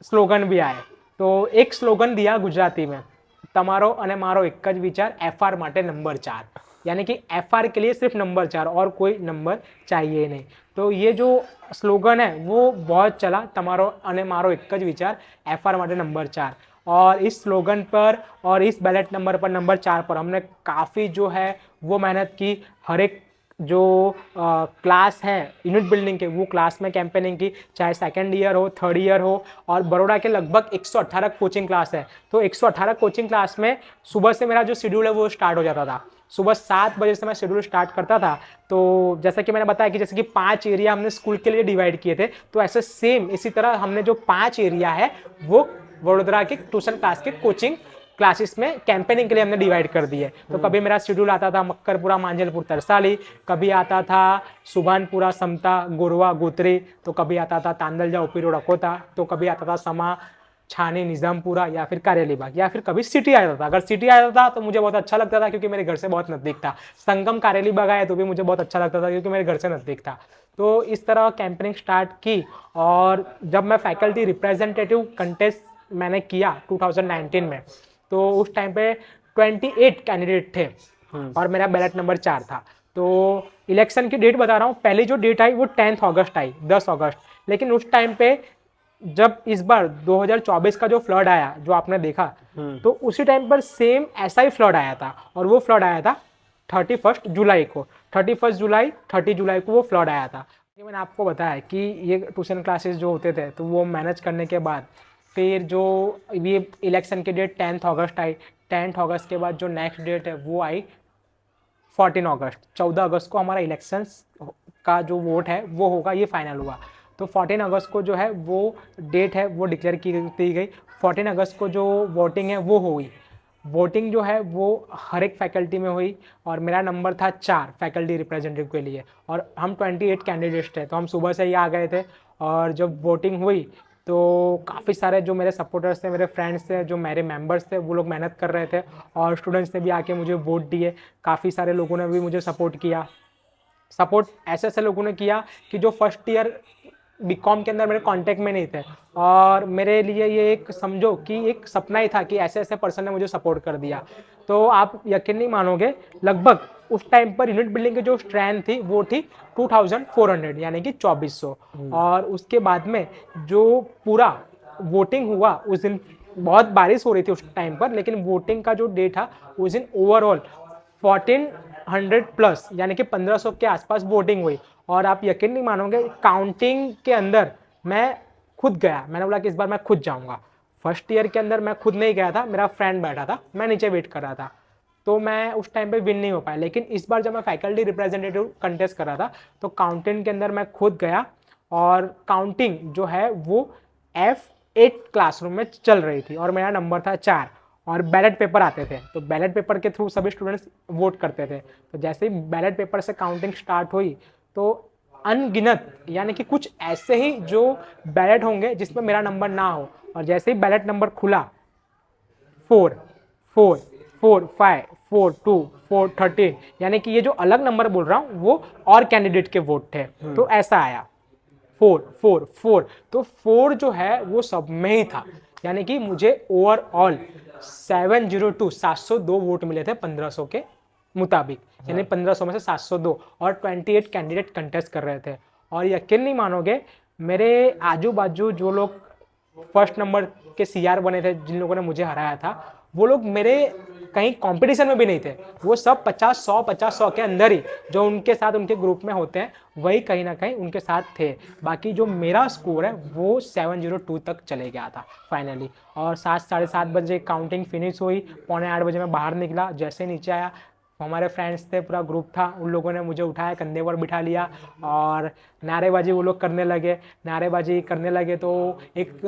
स्लोगन भी आए। तो एक स्लोगन दिया गुजराती में, તમારો અને મારો એક જ વિચાર, FR માટે नंबर 4, यानी कि FR के लिए सिर्फ नंबर 4 और कोई नंबर चाहिए नहीं। तो ये जो स्लोगन है वो बहुत चला, તમારો અને મારો એક જ विचार, FR માટે नंबर 4। और इस स्लोगन पर और इस बैलेट नंबर पर, नंबर 4 पर, हमने काफ़ी जो है वो मेहनत की। हर एक जो क्लास है यूनिट बिल्डिंग के, वो क्लास में कैंपेनिंग की, चाहे सेकंड ईयर हो, थर्ड ईयर हो। और बड़ौदा के लगभग 118 कोचिंग क्लास है, तो 118 कोचिंग क्लास में सुबह से मेरा जो शेड्यूल है वो स्टार्ट हो जाता था। सुबह 7 बजे से मैं शेड्यूल स्टार्ट करता था। तो जैसा कि मैंने बताया कि जैसे कि 5 एरिया हमने स्कूल के लिए डिवाइड किए थे, तो ऐसे सेम इसी तरह हमने जो 5 एरिया है वो वडोदरा के ट्यूशन क्लास के कोचिंग क्लासेस में कैंपेनिंग के लिए हमने डिवाइड कर दिए। तो कभी मेरा शेड्यूल आता था मक्करपुरा, मांजलपुर, तरसाली, कभी आता था सुभानपुरा, समता, गोरवा, गोत्री, तो कभी आता था तांदलजा, ओपी रोड, अकोता, तो कभी आता था समा, छानी, निजामपुरा या फिर कारेली बाग, या फिर कभी सिटी आता था। अगर सिटी आता था तो मुझे बहुत अच्छा लगता था क्योंकि मेरे घर से बहुत नज़दीक था। संगम, कारेली बाग आया तो भी मुझे बहुत अच्छा लगता था क्योंकि मेरे घर से नज़दीक था। तो इस तरह कैंपेनिंग स्टार्ट की। और जब मैं फैकल्टी रिप्रेजेंटेटिव कंटेस्ट मैंने किया 2019 में, तो उस टाइम पे 28 कैंडिडेट थे और मेरा बैलेट नंबर 4 था। तो इलेक्शन की डेट बता रहा हूँ, पहली जो डेट आई वो 10 अगस्त आई, 10 अगस्त। लेकिन उस टाइम पे जब इस बार 2024 का जो फ्लड आया जो आपने देखा, तो उसी टाइम पर सेम ऐसा ही फ्लड आया था। और वो फ्लड आया था 31 जुलाई को, 31 जुलाई, 30 जुलाई को वो फ्लड आया था। ये मैंने आपको बताया कि ये ट्यूशन क्लासेस जो होते थे तो वो मैनेज करने के बाद फिर जो ये इलेक्शन की डेट 10 अगस्त आई, 10 अगस्त के बाद जो नेक्स्ट डेट है वो आई 14 अगस्त। 14 अगस्त को हमारा इलेक्शंस का जो वोट है वो होगा, ये फाइनल हुआ। तो 14 अगस्त को जो है वो डेट है वो डिक्लेयर की गई। 14 अगस्त को जो वोटिंग है वो हुई। वोटिंग जो है वो हर एक फैकल्टी में हुई और मेरा नंबर था 4 फैकल्टी रिप्रेजेंटेटिव के लिए। और हम 28 कैंडिडेट्स थे, तो हम सुबह से ही आ गए थे। और जब वोटिंग हुई तो काफ़ी सारे जो मेरे सपोर्टर्स थे, मेरे फ्रेंड्स थे, जो मेरे मेंबर्स थे, वो लोग मेहनत कर रहे थे और स्टूडेंट्स ने भी आके मुझे वोट दिए। काफ़ी सारे लोगों ने भी मुझे सपोर्ट किया। सपोर्ट ऐसे ऐसे लोगों ने किया कि जो फर्स्ट ईयर बीकॉम के अंदर मेरे कांटेक्ट में नहीं थे। और मेरे लिए ये एक समझो कि एक सपना ही था कि ऐसे ऐसे पर्सन ने मुझे सपोर्ट कर दिया। तो आप यकीन नहीं मानोगे, लगभग उस टाइम पर यूनिट बिल्डिंग की जो स्ट्रेंथ थी वो थी 2400, यानी कि 2400। और उसके बाद में जो पूरा वोटिंग हुआ उस दिन, बहुत बारिश हो रही थी उस टाइम पर, लेकिन वोटिंग का जो डे था उस दिन ओवरऑल 1400 प्लस, यानी कि 1500 के आसपास वोटिंग हुई। और आप यकीन नहीं मानोगे, काउंटिंग के अंदर मैं खुद गया। मैंने बोला कि इस बार मैं खुद जाऊंगा। फर्स्ट ईयर के अंदर मैं खुद नहीं गया था, मेरा फ्रेंड बैठा था, मैं नीचे वेट कर रहा था। तो मैं उस टाइम पे विन नहीं हो पाया। लेकिन इस बार जब मैं फैकल्टी रिप्रेजेंटेटिव कंटेस्ट कर रहा था तो काउंटिंग के अंदर मैं खुद गया। और काउंटिंग जो है वो F8 क्लासरूम में चल रही थी और मेरा नंबर था 4। और बैलेट पेपर आते थे, तो बैलेट पेपर के थ्रू सभी स्टूडेंट्स वोट करते थे। तो जैसे ही बैलेट पेपर से काउंटिंग स्टार्ट हुई तो अनगिनत, यानी कि कुछ ऐसे ही जो बैलेट होंगे जिसमें मेरा नंबर ना हो, और जैसे ही बैलेट नंबर खुला 4, 4, 4, 5, 4, 2, 4, 13, यानी कि ये जो अलग नंबर बोल रहा हूँ वो और कैंडिडेट के वोट थे। तो ऐसा आया 4, 4, 4। तो 4 जो है वो सब में ही था, यानी कि मुझे ओवरऑल 702 वोट मिले थे 1500 के मुताबिक, यानी 1500 में से 702। और 28 कैंडिडेट कंटेस्ट कर रहे थे। और यकीन नहीं मानोगे, मेरे आजू बाजू जो लोग फर्स्ट नंबर के सीआर बने थे, जिन लोगों ने मुझे हराया था, वो लोग मेरे कहीं कंपटीशन में भी नहीं थे। वो सब 50-100 के अंदर ही, जो उनके साथ उनके ग्रुप में होते हैं वही कहीं ना कहीं उनके साथ थे। बाकी जो मेरा स्कोर है वो 702 तक चले गया था फाइनली। और 7-7:30 बजे काउंटिंग फिनिश हुई, 7:45 बजे मैं बाहर निकला। जैसे नीचे आया, हमारे फ्रेंड्स थे, पूरा ग्रुप था, उन लोगों ने मुझे उठाया, कंधे पर बिठा लिया और नारेबाजी वो लोग करने लगे। नारेबाजी करने लगे तो एक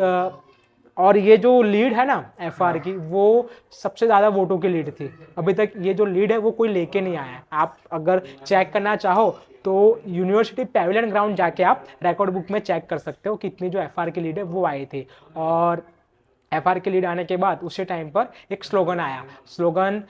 और ये जो लीड है ना एफआर की, वो सबसे ज़्यादा वोटों की लीड थी। अभी तक ये जो लीड है वो कोई लेके नहीं आया है। आप अगर चेक करना चाहो तो यूनिवर्सिटी पैविलियन ग्राउंड जाके आप रिकॉर्ड बुक में चेक कर सकते हो कितनी जो एफआर की लीड है वो आई थी। और एफआर की लीड आने के बाद उसी टाइम पर एक स्लोगन आया। स्लोगन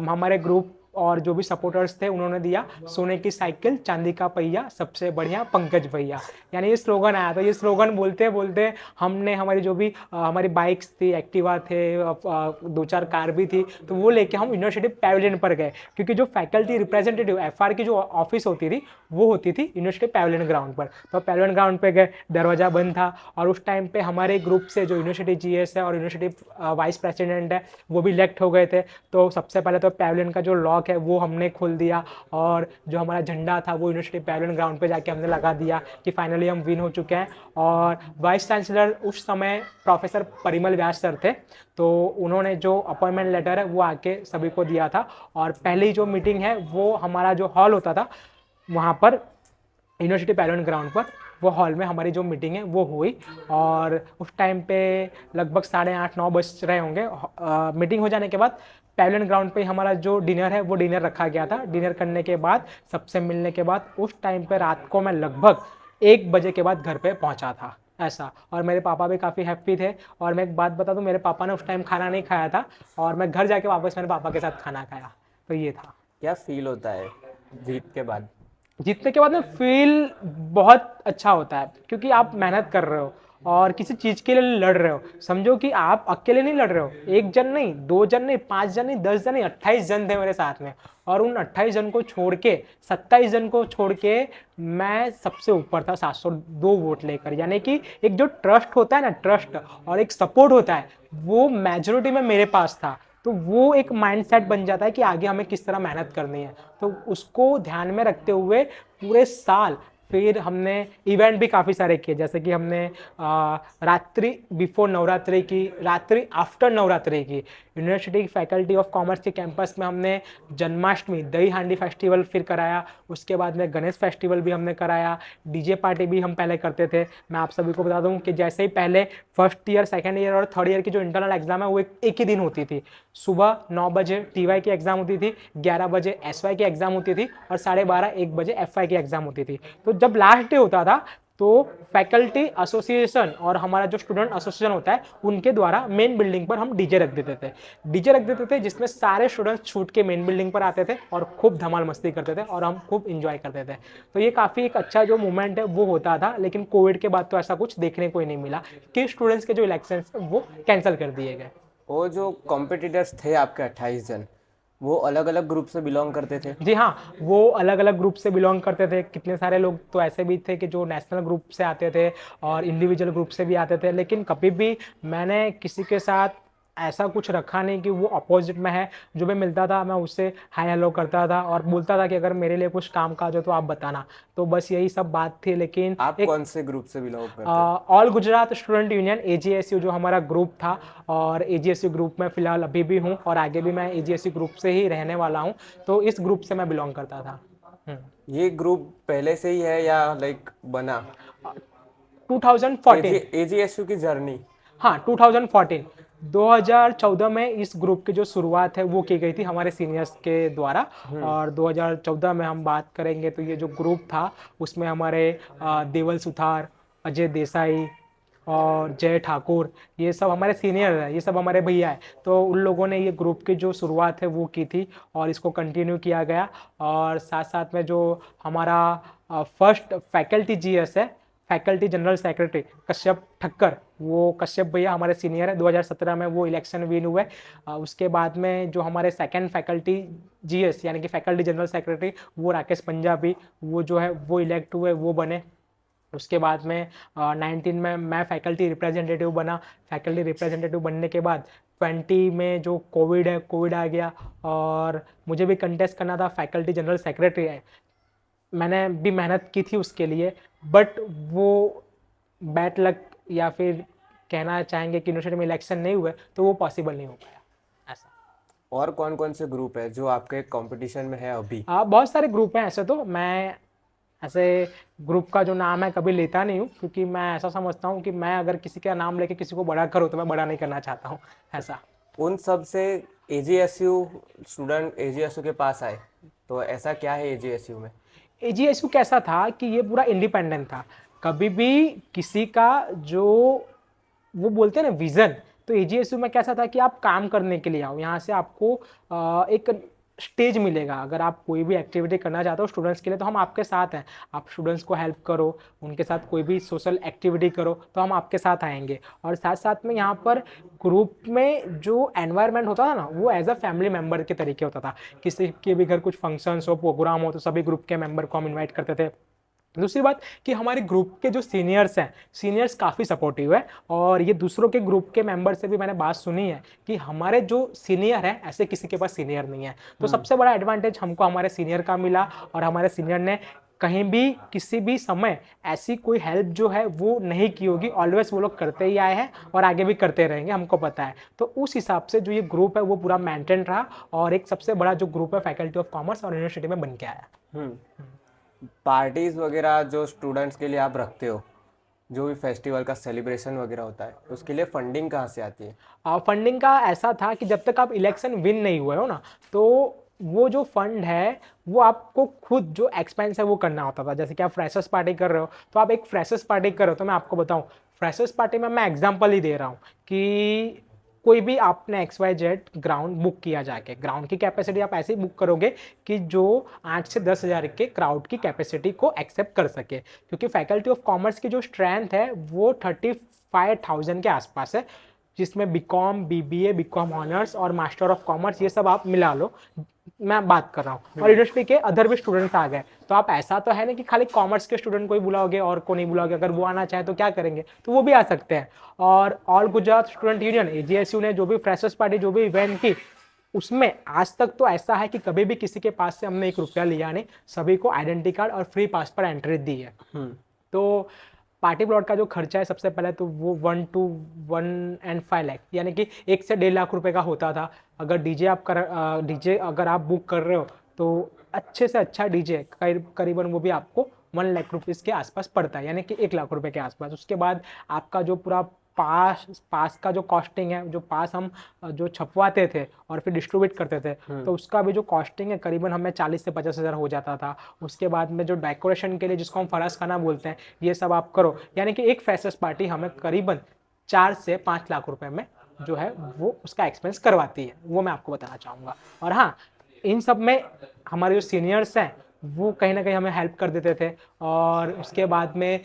हमारे ग्रुप और जो भी सपोर्टर्स थे उन्होंने दिया, सोने की साइकिल चांदी का पहिया सबसे बढ़िया पंकज भैया, यानी ये स्लोगन आया। तो ये स्लोगन बोलते बोलते हमने हमारी जो भी हमारी बाइक्स थी, एक्टिवा थे, 2-4 कार भी थी, तो वो लेके हम यूनिवर्सिटी पैविलियन पर गए। क्योंकि जो फैकल्टी रिप्रेजेंटेटिव एफआर की जो ऑफिस होती थी वो होती थी यूनिवर्सिटी पैविलियन ग्राउंड पर। तो पैविलियन ग्राउंड पर गए, दरवाज़ा बंद था। और उस टाइम पर हमारे ग्रुप से जो यूनिवर्सिटी जीएस है और यूनिवर्सिटी वाइस प्रेसिडेंट है वो भी इलेक्ट हो गए थे। तो सबसे पहले तो पैविलियन का जो लॉक है वो हमने खोल दिया और जो हमारा झंडा था वो यूनिवर्सिटी पैविलियन ग्राउंड पे जाके हमने लगा दिया कि फाइनली हम विन हो चुके हैं। और वाइस चांसलर उस समय प्रोफेसर परिमल व्यास सर थे, तो उन्होंने जो अपॉइंटमेंट लेटर है वो आके सभी को दिया था। और पहली जो मीटिंग है वो हमारा जो हॉल होता था वहाँ पर यूनिवर्सिटी पैविलियन ग्राउंड पर वो हॉल में हमारी जो मीटिंग है वो हुई। और उस टाइम पे लगभग 8:30-9 बज रहे होंगे। मीटिंग हो जाने के बाद पैवेलियन ग्राउंड पे हमारा जो डिनर है वो डिनर रखा गया था। डिनर करने के बाद सबसे मिलने के बाद उस टाइम पे रात को मैं लगभग 1 बजे के बाद घर पे पहुंचा था ऐसा। और मेरे पापा भी काफ़ी हैप्पी थे। और मैं एक बात बता दूं, मेरे पापा ने उस टाइम खाना नहीं खाया था और मैं घर जाके वापस मेरे पापा के साथ खाना खाया। तो ये था।
क्या फील होता है जीत के बाद?
जीतने के बाद में फील बहुत अच्छा होता है, क्योंकि आप मेहनत कर रहे हो और किसी चीज़ के लिए लड़ रहे हो। समझो कि आप अकेले नहीं लड़ रहे हो, 1 जन नहीं, 2 जन नहीं, 5 जन नहीं, 10 जन नहीं, 28 जन थे मेरे साथ में। और उन 28 जन को छोड़ के, 27 जन को छोड़ के मैं सबसे ऊपर था 702 वोट लेकर। यानी कि एक जो ट्रस्ट होता है ना, ट्रस्ट और एक सपोर्ट होता है, वो मेजोरिटी में मेरे पास था। तो वो एक माइंडसेट बन जाता है कि आगे हमें किस तरह मेहनत करनी है। तो उसको ध्यान में रखते हुए पूरे साल फिर हमने इवेंट भी काफ़ी सारे किए, जैसे कि हमने रात्रि बिफोर नवरात्रि की, रात्रि आफ्टर नवरात्रि की। यूनिवर्सिटी फैकल्टी ऑफ कॉमर्स के कैंपस में हमने जन्माष्टमी, दही हांडी फेस्टिवल फिर कराया। उसके बाद में गणेश फेस्टिवल भी हमने कराया। डीजे पार्टी भी हम पहले करते थे। मैं आप सभी को बता दूं कि जैसे ही पहले फर्स्ट ईयर, सेकेंड ईयर और थर्ड ईयर की जो इंटरनल एग्जाम है वो एक ही दिन होती थी। सुबह 9 बजे टीवाई की एग्जाम होती थी, 11 बजे एसवाई की एग्जाम होती थी और 12:30-1 बजे एफवाई की एग्जाम होती थी। तो जब लास्ट डे होता था तो फैकल्टी एसोसिएशन और हमारा जो स्टूडेंट एसोसिएशन होता है उनके द्वारा मेन बिल्डिंग पर हम डीजे रख देते थे। डीजे रख देते थे जिसमें सारे स्टूडेंट्स छूट के मेन बिल्डिंग पर आते थे और खूब धमाल मस्ती करते थे और हम खूब इंजॉय करते थे। तो ये काफ़ी एक अच्छा जो मोमेंट है वो होता था। लेकिन कोविड के बाद तो ऐसा कुछ देखने को ही नहीं मिला कि स्टूडेंट्स के जो इलेक्शन वो कैंसिल कर दिए गए।
वो जो कॉम्पिटिटर्स थे आपके 28 जन, वो अलग अलग ग्रुप से बिलोंग करते थे?
जी हाँ, वो अलग अलग ग्रुप से बिलोंग करते थे। कितने सारे लोग तो ऐसे भी थे कि जो नेशनल ग्रुप से आते थे और इंडिविजुअल ग्रुप से भी आते थे। लेकिन कभी भी मैंने किसी के साथ ऐसा कुछ रखा नहीं कि वो अपोजिट में है। जो भी मिलता था मैं उससे हाय हेलो करता था और बोलता था कि अगर मेरे लिए कुछ काम काज हो तो आप बताना। तो बस यही सब बात थी। लेकिन
आप कौन से ग्रुप से बिलोंग करते हैं?
All Gujarat student union AGSU जो हमारा ग्रुप था, और AGSU ग्रुप में फ़िलहाल अभी भी हूँ और आगे भी मैं AGSU ग्रुप से ही रहने वाला हूँ। तो इस ग्रुप से मैं बिलोंग करता था।
ये ग्रुप पहले से ही है या लाइक बना?
2014।
AGSU की जर्नी?
हाँ, 2014, 2014 में इस ग्रुप की जो शुरुआत है वो की गई थी हमारे सीनियर्स के द्वारा। और 2014 में हम बात करेंगे तो ये जो ग्रुप था उसमें हमारे देवल सुथार, अजय देसाई और जय ठाकुर, ये सब हमारे सीनियर हैं, ये सब हमारे भैया है। तो उन लोगों ने ये ग्रुप की जो शुरुआत है वो की थी और इसको कंटिन्यू किया गया। और साथ साथ में जो हमारा फर्स्ट फैकल्टी GS है, faculty general secretary Kashyap Thakkar, वो कश्यप भैया हमारे सीनियर है। 2017 में वो इलेक्शन विन हुए। उसके बाद में जो हमारे सेकंड फैकल्टी GS यानी कि फैकल्टी जनरल सेक्रेटरी, वो राकेश पंजाबी, वो जो है वो इलेक्ट हुए, वो बने। उसके बाद में 19 में मैं फैकल्टी रिप्रेजेंटेटिव बना। फैकल्टी रिप्रेजेंटेटिव बनने के बाद 20 में जो कोविड आ गया और मुझे भी कंटेस्ट करना था फैकल्टी जनरल सेक्रेटरी है। मैंने भी मेहनत की थी उसके लिए, बट वो बैड लक या फिर कहना चाहेंगे कि यूनिवर्सिटी में इलेक्शन नहीं हुए तो वो पॉसिबल नहीं हो पाया ऐसा।
और कौन कौन से ग्रुप है जो आपके कंपटीशन में है अभी?
बहुत सारे ग्रुप हैं ऐसे। तो मैं ऐसे ग्रुप का जो नाम है कभी लेता नहीं हूँ, क्योंकि मैं ऐसा समझता हूँ कि मैं अगर किसी का नाम लेके किसी को बड़ा करूँ तो मैं बड़ा नहीं करना चाहता हूँ ऐसा।
उन सब से AGSU स्टूडेंट AGSU के पास आए, तो ऐसा क्या है AGSU में?
AGSU कैसा था कि ये पूरा इंडिपेंडेंट था। कभी भी किसी का जो वो बोलते हैं ना विजन, तो AGSU में कैसा था कि आप काम करने के लिए आओ, यहाँ से आपको एक स्टेज मिलेगा। अगर आप कोई भी एक्टिविटी करना चाहते हो स्टूडेंट्स के लिए तो हम आपके साथ हैं। आप स्टूडेंट्स को हेल्प करो, उनके साथ कोई भी सोशल एक्टिविटी करो तो हम आपके साथ आएंगे। और साथ साथ में यहाँ पर ग्रुप में जो एनवायरनमेंट होता था ना वो एज अ फैमिली मेम्बर के तरीके होता था। किसी के भी घर कुछ फंक्शंस हो, प्रोग्राम हो तो सभी ग्रुप के मेम्बर को हम इन्वाइट करते थे। दूसरी बात कि हमारे ग्रुप के जो सीनियर्स हैं, सीनियर्स काफ़ी सपोर्टिव है। और ये दूसरों के ग्रुप के मेंबर से भी मैंने बात सुनी है कि हमारे जो सीनियर हैं ऐसे किसी के पास सीनियर नहीं है। तो सबसे बड़ा एडवांटेज हमको हमारे सीनियर का मिला। और हमारे सीनियर ने कहीं भी किसी भी समय ऐसी कोई हेल्प जो है वो नहीं की होगी। ऑलवेज वो लोग करते ही आए हैं और आगे भी करते रहेंगे, हमको पता है। तो उस हिसाब से जो ये ग्रुप है वो पूरा मेंटेन रहा और एक सबसे बड़ा जो ग्रुप है फैकल्टी ऑफ कॉमर्स और यूनिवर्सिटी में बन के आया।
पार्टीज वगैरह जो स्टूडेंट्स के लिए आप रखते हो, जो भी फेस्टिवल का सेलिब्रेशन वगैरह होता है, उसके लिए फंडिंग कहाँ से आती है?
फंडिंग का ऐसा था कि जब तक आप इलेक्शन विन नहीं हुए हो ना, तो वो जो फंड है वो आपको खुद जो एक्सपेंस है वो करना होता था। जैसे कि आप फ्रेशर्स पार्टी कर रहे हो, तो आप एक फ्रेशर्स पार्टी कर रहे हो, तो मैं आपको बताऊं, फ्रेशर्स पार्टी में मैं एग्जांपल ही दे रहा हूँ कि कोई भी आपने XYZ ग्राउंड बुक किया जाके, ग्राउंड की कैपेसिटी आप ऐसे ही बुक करोगे कि जो 8 से 10 हज़ार के क्राउड की कैपेसिटी को एक्सेप्ट कर सके, क्योंकि फैकल्टी ऑफ कॉमर्स की जो स्ट्रेंथ है वो 35,000 के आसपास है, जिसमें BCom, BBA, BCom ऑनर्स और मास्टर ऑफ कॉमर्स ये सब आप मिला लो, मैं बात कर रहा हूँ। और यूनिवर्सिटी के अदर भी स्टूडेंट्स आ गए, तो आप ऐसा तो है ना कि खाली कॉमर्स के स्टूडेंट को ही बुलाओगे और को नहीं बुलाओगे। अगर वो आना चाहे तो क्या करेंगे, तो वो भी आ सकते हैं। और all Gujarat student union AGSU ने जो भी फ्रेशर्स पार्टी जो भी इवेंट की, उसमें आज तक तो ऐसा है कि कभी भी किसी के पास से हमने 1 रुपया लिया नहीं, सभी को आइडेंटिटी कार्ड और फ्री पास पर एंट्री दी है। तो पार्टी प्लॉट का जो खर्चा है सबसे पहले तो वो 1 to 1.5 लाख, यानी कि 1 से 1.5 लाख रुपए का होता था। अगर डीजे अगर आप बुक कर रहे हो तो अच्छे से अच्छा डीजे करीबन वो भी आपको 1 लाख रुपीज़ के आसपास पड़ता है, यानी कि 1 लाख रुपए के आसपास। उसके बाद आपका जो पूरा पास का जो कॉस्टिंग है, जो पास हम जो छपवाते थे और फिर डिस्ट्रीब्यूट करते थे, तो उसका भी जो कॉस्टिंग है करीबन हमें 40 से 50 हज़ार हो जाता था। उसके बाद में जो डेकोरेशन के लिए जिसको हम फरास खाना बोलते हैं, ये सब आप करो, यानी कि एक फ्रेशर्स पार्टी हमें करीबन 4 से 5 लाख रुपए में जो है वो उसका एक्सपेंस करवाती है, वो मैं आपको बताना चाहूँगा। और हाँ, इन सब में हमारे जो सीनियर्स हैं वो कहीं ना कहीं हमें हेल्प कर देते थे। और उसके बाद में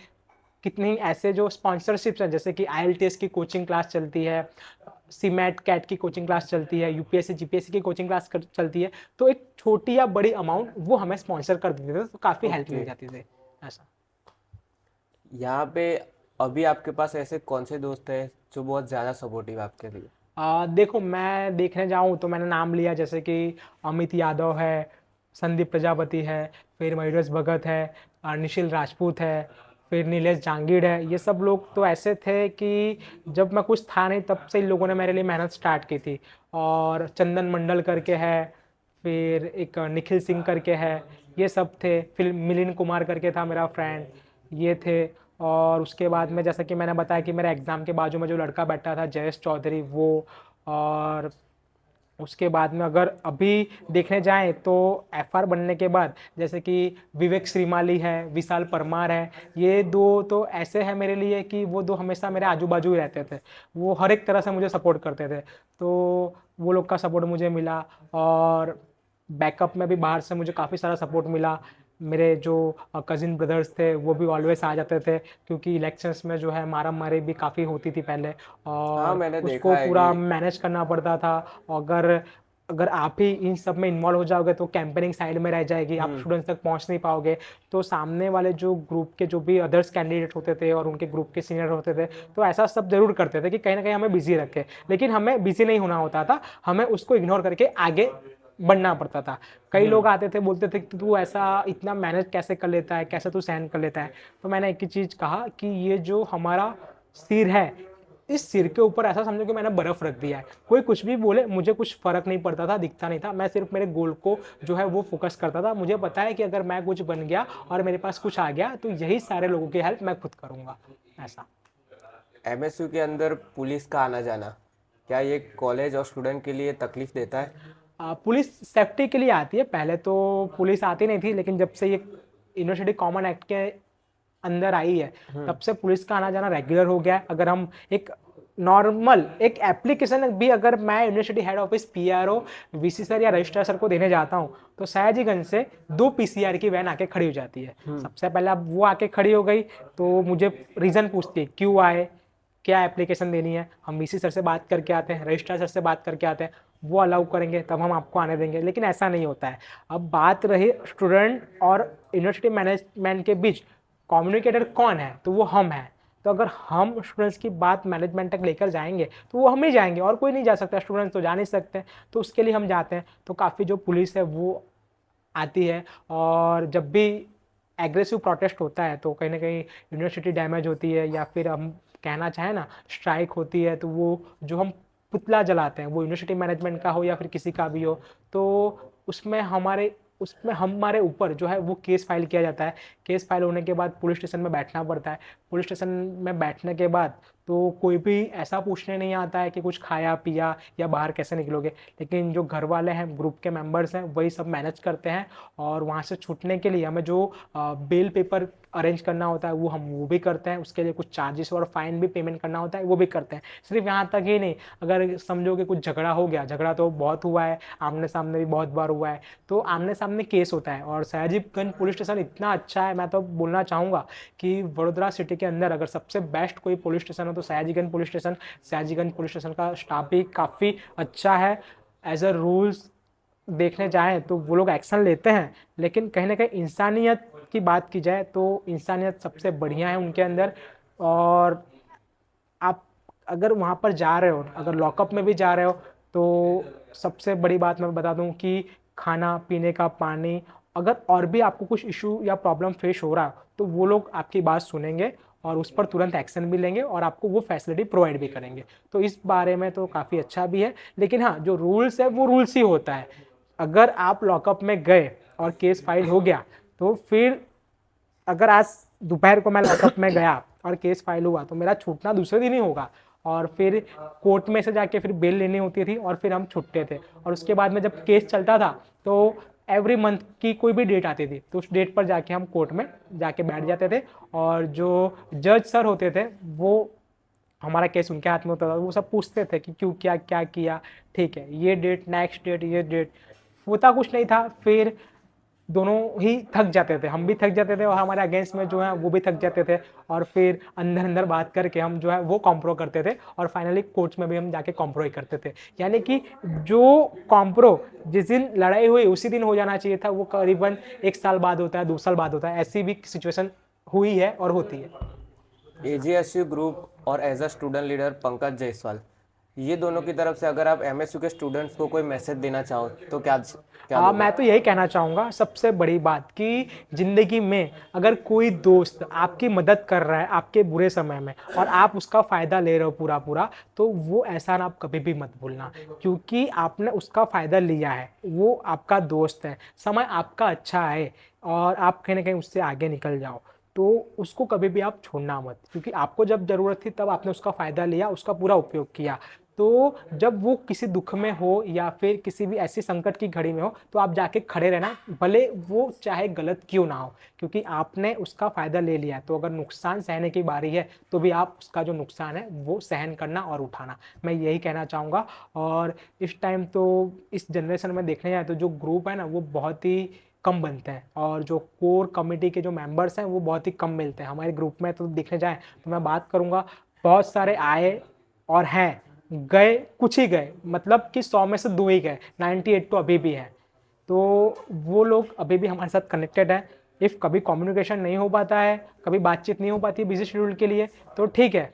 कितने ऐसे जो स्पॉन्सरशिप्स हैं, जैसे कि IELTS की कोचिंग क्लास चलती है, CMAT कैट की कोचिंग क्लास चलती है, UPSC GPSC की कोचिंग क्लास चलती है, तो एक छोटी या बड़ी अमाउंट वो हमें स्पॉन्सर कर देते थे, तो काफ़ी हेल्प मिल जाती थी ऐसा।
यहाँ पे अभी आपके पास ऐसे कौन से दोस्त हैं जो बहुत ज़्यादा सपोर्टिव है आपके लिए?
देखो, मैं देखने जाऊँ तो मैंने नाम लिया, जैसे कि अमित यादव है, संदीप प्रजापति है, फिर मयूरेश भगत है, निशिल राजपूत है, फिर नीलेश जांगीड़ है। ये सब लोग तो ऐसे थे कि जब मैं कुछ था नहीं तब से इन लोगों ने मेरे लिए मेहनत स्टार्ट की थी। और चंदन मंडल करके है, फिर एक निखिल सिंह करके है, ये सब थे। फिर मिलिंद कुमार करके था मेरा फ्रेंड, ये थे। और उसके बाद में जैसा कि मैंने बताया कि मेरे एग्ज़ाम के बाजू में जो लड़का बैठा था जयेश चौधरी, वो। और उसके बाद में अगर अभी देखने जाएं तो FR बनने के बाद जैसे कि विवेक श्रीमाली है, विशाल परमार है, ये दो तो ऐसे हैं मेरे लिए कि वो दो हमेशा मेरे आजू बाजू ही रहते थे। वो हर एक तरह से मुझे सपोर्ट करते थे, तो वो लोग का सपोर्ट मुझे मिला। और बैकअप में भी बाहर से मुझे काफ़ी सारा सपोर्ट मिला। मेरे जो कज़िन ब्रदर्स थे वो भी ऑलवेज आ जाते थे, क्योंकि इलेक्शंस में जो है मारा मारी भी काफ़ी होती थी पहले,
हाँ,
और
मैंने
उसको
देखा है
पूरा
कि
मैनेज करना पड़ता था। अगर अगर आप ही इन सब में इन्वॉल्व हो जाओगे तो कैंपेनिंग साइड में रह जाएगी, आप स्टूडेंट्स तक पहुंच नहीं पाओगे। तो सामने वाले जो ग्रुप के जो भी अदर्स कैंडिडेट होते थे और उनके ग्रुप के सीनियर होते थे, तो ऐसा सब जरूर करते थे कि कहीं ना कहीं हमें बिजी रखे, लेकिन हमें बिजी नहीं होना होता था, हमें उसको इग्नोर करके आगे बढ़ना पड़ता था। कई लोग आते थे, बोलते थे कि तू ऐसा इतना मैनेज कैसे कर लेता है, कैसे तू सहन कर लेता है। तो मैंने एक ही चीज़ कहा कि ये जो हमारा सिर है, इस सिर के ऊपर ऐसा समझो कि मैंने बर्फ रख दिया है। कोई कुछ भी बोले मुझे कुछ फर्क नहीं पड़ता था, दिखता नहीं था। मैं सिर्फ मेरे गोल को जो है वो फोकस करता था। मुझे पता है कि अगर मैं कुछ बन गया और मेरे पास कुछ आ गया तो यही सारे लोगों की हेल्प मैं खुद करूँगा, ऐसा।
MSU के अंदर पुलिस का आना जाना, क्या ये कॉलेज और स्टूडेंट के लिए तकलीफ देता है?
पुलिस सेफ्टी के लिए आती है। पहले तो पुलिस आती नहीं थी, लेकिन जब से ये यूनिवर्सिटी कॉमन एक्ट के अंदर आई है तब से पुलिस का आना जाना रेगुलर हो गया है। अगर हम एक नॉर्मल एक एप्लीकेशन भी अगर मैं university head office PRO VC sir या रजिस्ट्रार सर को देने जाता हूँ, तो सयाजीगंज से 2 PCR की वैन आके खड़ी हो जाती है। सबसे पहले अब वो आके खड़ी हो गई तो मुझे रीज़न पूछती है क्यों आए, क्या एप्लीकेशन देनी है। हम VC सर से बात करके आते हैं, रजिस्ट्रार सर से बात करके आते हैं, वो अलाउ करेंगे तब हम आपको आने देंगे। लेकिन ऐसा नहीं होता है। अब बात रही स्टूडेंट और यूनिवर्सिटी मैनेजमेंट के बीच कम्युनिकेटर कौन है, तो वो हम हैं। तो अगर हम स्टूडेंट्स की बात मैनेजमेंट तक लेकर जाएंगे तो वो हम ही जाएंगे, और कोई नहीं जा सकता, स्टूडेंट्स तो जा नहीं सकते। तो उसके लिए हम जाते हैं। तो काफ़ी जो पुलिस है वो आती है। और जब भी एग्रेसिव प्रोटेस्ट होता है तो कहीं ना कहीं यूनिवर्सिटी डैमेज होती है, या फिर हम कहना चाहें ना स्ट्राइक होती है, तो वो जो हम पुतला जलाते हैं वो यूनिवर्सिटी मैनेजमेंट का हो या फिर किसी का भी हो, तो उसमें हमारे उसमें हमारे ऊपर जो है वो केस फाइल किया जाता है। केस फाइल होने के बाद पुलिस स्टेशन में बैठना पड़ता है। पुलिस स्टेशन में बैठने के बाद तो कोई भी ऐसा पूछने नहीं आता है कि कुछ खाया पिया या बाहर कैसे निकलोगे, लेकिन जो घर वाले हैं, ग्रुप के मेंबर्स हैं, वही सब मैनेज करते हैं। और वहाँ से छूटने के लिए हमें जो बेल पेपर अरेंज करना होता है वो भी करते हैं। उसके लिए कुछ चार्जेस और फाइन भी पेमेंट करना होता है, वो भी करते हैं। सिर्फ यहाँ तक ही नहीं, अगर समझो कि कुछ झगड़ा हो गया, झगड़ा तो बहुत हुआ है, आमने सामने भी बहुत बार हुआ है, तो आमने सामने केस होता है। और सयाजीगंज पुलिस स्टेशन इतना अच्छा है, मैं तो बोलना चाहूँगा कि वडोदरा सिटी के अंदर अगर सबसे बेस्ट कोई पुलिस स्टेशन हो तो Sayajiganj police station. Sayajiganj police station का स्टाफ भी काफ़ी अच्छा है। एज अ रूल्स देखने जाएँ तो वो लोग एक्शन लेते हैं, लेकिन कहीं न कहीं इंसानियत की बात की जाए तो इंसानियत सबसे बढ़िया है उनके अंदर। और आप अगर वहाँ पर जा रहे हो, अगर लॉकअप में भी जा रहे हो, तो सबसे बड़ी बात मैं बता दूँ कि खाना, पीने का पानी, अगर और भी आपको कुछ इश्यू या प्रॉब्लम फेस हो रहा है, तो वो लोग आपकी बात सुनेंगे और उस पर तुरंत एक्शन भी लेंगे और आपको वो फैसिलिटी प्रोवाइड भी करेंगे। तो इस बारे में तो काफ़ी अच्छा भी है, लेकिन हाँ, जो रूल्स है वो रूल्स ही होता है। अगर आप लॉकअप में गए और केस फाइल हो गया, तो फिर अगर आज दोपहर को मैं लॉकअप में गया और केस फाइल हुआ, तो मेरा छूटना दूसरे दिन ही होगा। और फिर कोर्ट में से जाके फिर बेल लेनी होती थी और फिर हम छूटते थे। और उसके बाद में जब केस चलता था तो एवरी मंथ की कोई भी डेट आती थी, तो उस डेट पर जाके हम कोर्ट में जाके बैठ जाते थे। और जो जज सर होते थे वो, हमारा केस उनके हाथ में होता था, वो सब पूछते थे कि क्यों, क्या क्या किया, ठीक है, ये डेट, नेक्स्ट डेट, ये डेट, होता कुछ नहीं था। फिर दोनों ही थक जाते थे, हम भी थक जाते थे और हमारे अगेंस्ट में जो है वो भी थक जाते थे। और फिर अंदर अंदर बात करके हम जो है वो कॉम्प्रो करते थे और फाइनली कोर्ट्स में भी हम जाके कॉम्प्रो ही करते थे। यानी कि जो कॉम्प्रो जिस दिन लड़ाई हुई उसी दिन हो जाना चाहिए था, वो करीबन 1 साल बाद होता है, 2 साल बाद होता है। ऐसी भी सिचुएशन हुई है और होती है।
एजीएसयू ग्रुप और as a student leader Pankaj Jaiswal, ये दोनों की तरफ से अगर आप एमएसयू के स्टूडेंट्स को कोई मैसेज देना चाहो तो क्या क्या दोगे?
मैं तो यही कहना चाहूँगा, सबसे बड़ी बात कि ज़िंदगी में अगर कोई दोस्त आपकी मदद कर रहा है आपके बुरे समय में और आप उसका फ़ायदा ले रहे हो पूरा पूरा, तो वो एहसान आप कभी भी मत भूलना, क्योंकि आपने उसका फ़ायदा लिया है, वो आपका दोस्त है, समय आपका अच्छा है और आप कहीं न कहीं उससे आगे निकल जाओ, तो उसको कभी भी आप छोड़ना मत, क्योंकि आपको जब ज़रूरत थी तब आपने उसका फ़ायदा लिया, उसका पूरा उपयोग किया। तो जब वो किसी दुख में हो या फिर किसी भी ऐसी संकट की घड़ी में हो, तो आप जाके खड़े रहना, भले वो चाहे गलत क्यों ना हो, क्योंकि आपने उसका फ़ायदा ले लिया है। तो अगर नुकसान सहने की बारी है, तो भी आप उसका जो नुकसान है वो सहन करना और उठाना, मैं यही कहना चाहूँगा। और इस टाइम तो इस जनरेशन में देखने जाए तो जो ग्रुप है ना वो बहुत ही कम बनते हैं और जो कोर कमेटी के जो मेंबर्स हैं वो बहुत ही कम मिलते हैं हमारे ग्रुप में। तो देखने जाएँ तो मैं बात करूँगा, बहुत सारे आए और हैं, गए कुछ ही गए, मतलब कि 100 में से 2 ही गए, 98 तो अभी भी हैं। तो वो लोग अभी भी हमारे साथ कनेक्टेड हैं। इफ़ कभी कम्युनिकेशन नहीं हो पाता है, कभी बातचीत नहीं हो पाती है बिज़ी शेड्यूल के लिए, तो ठीक है,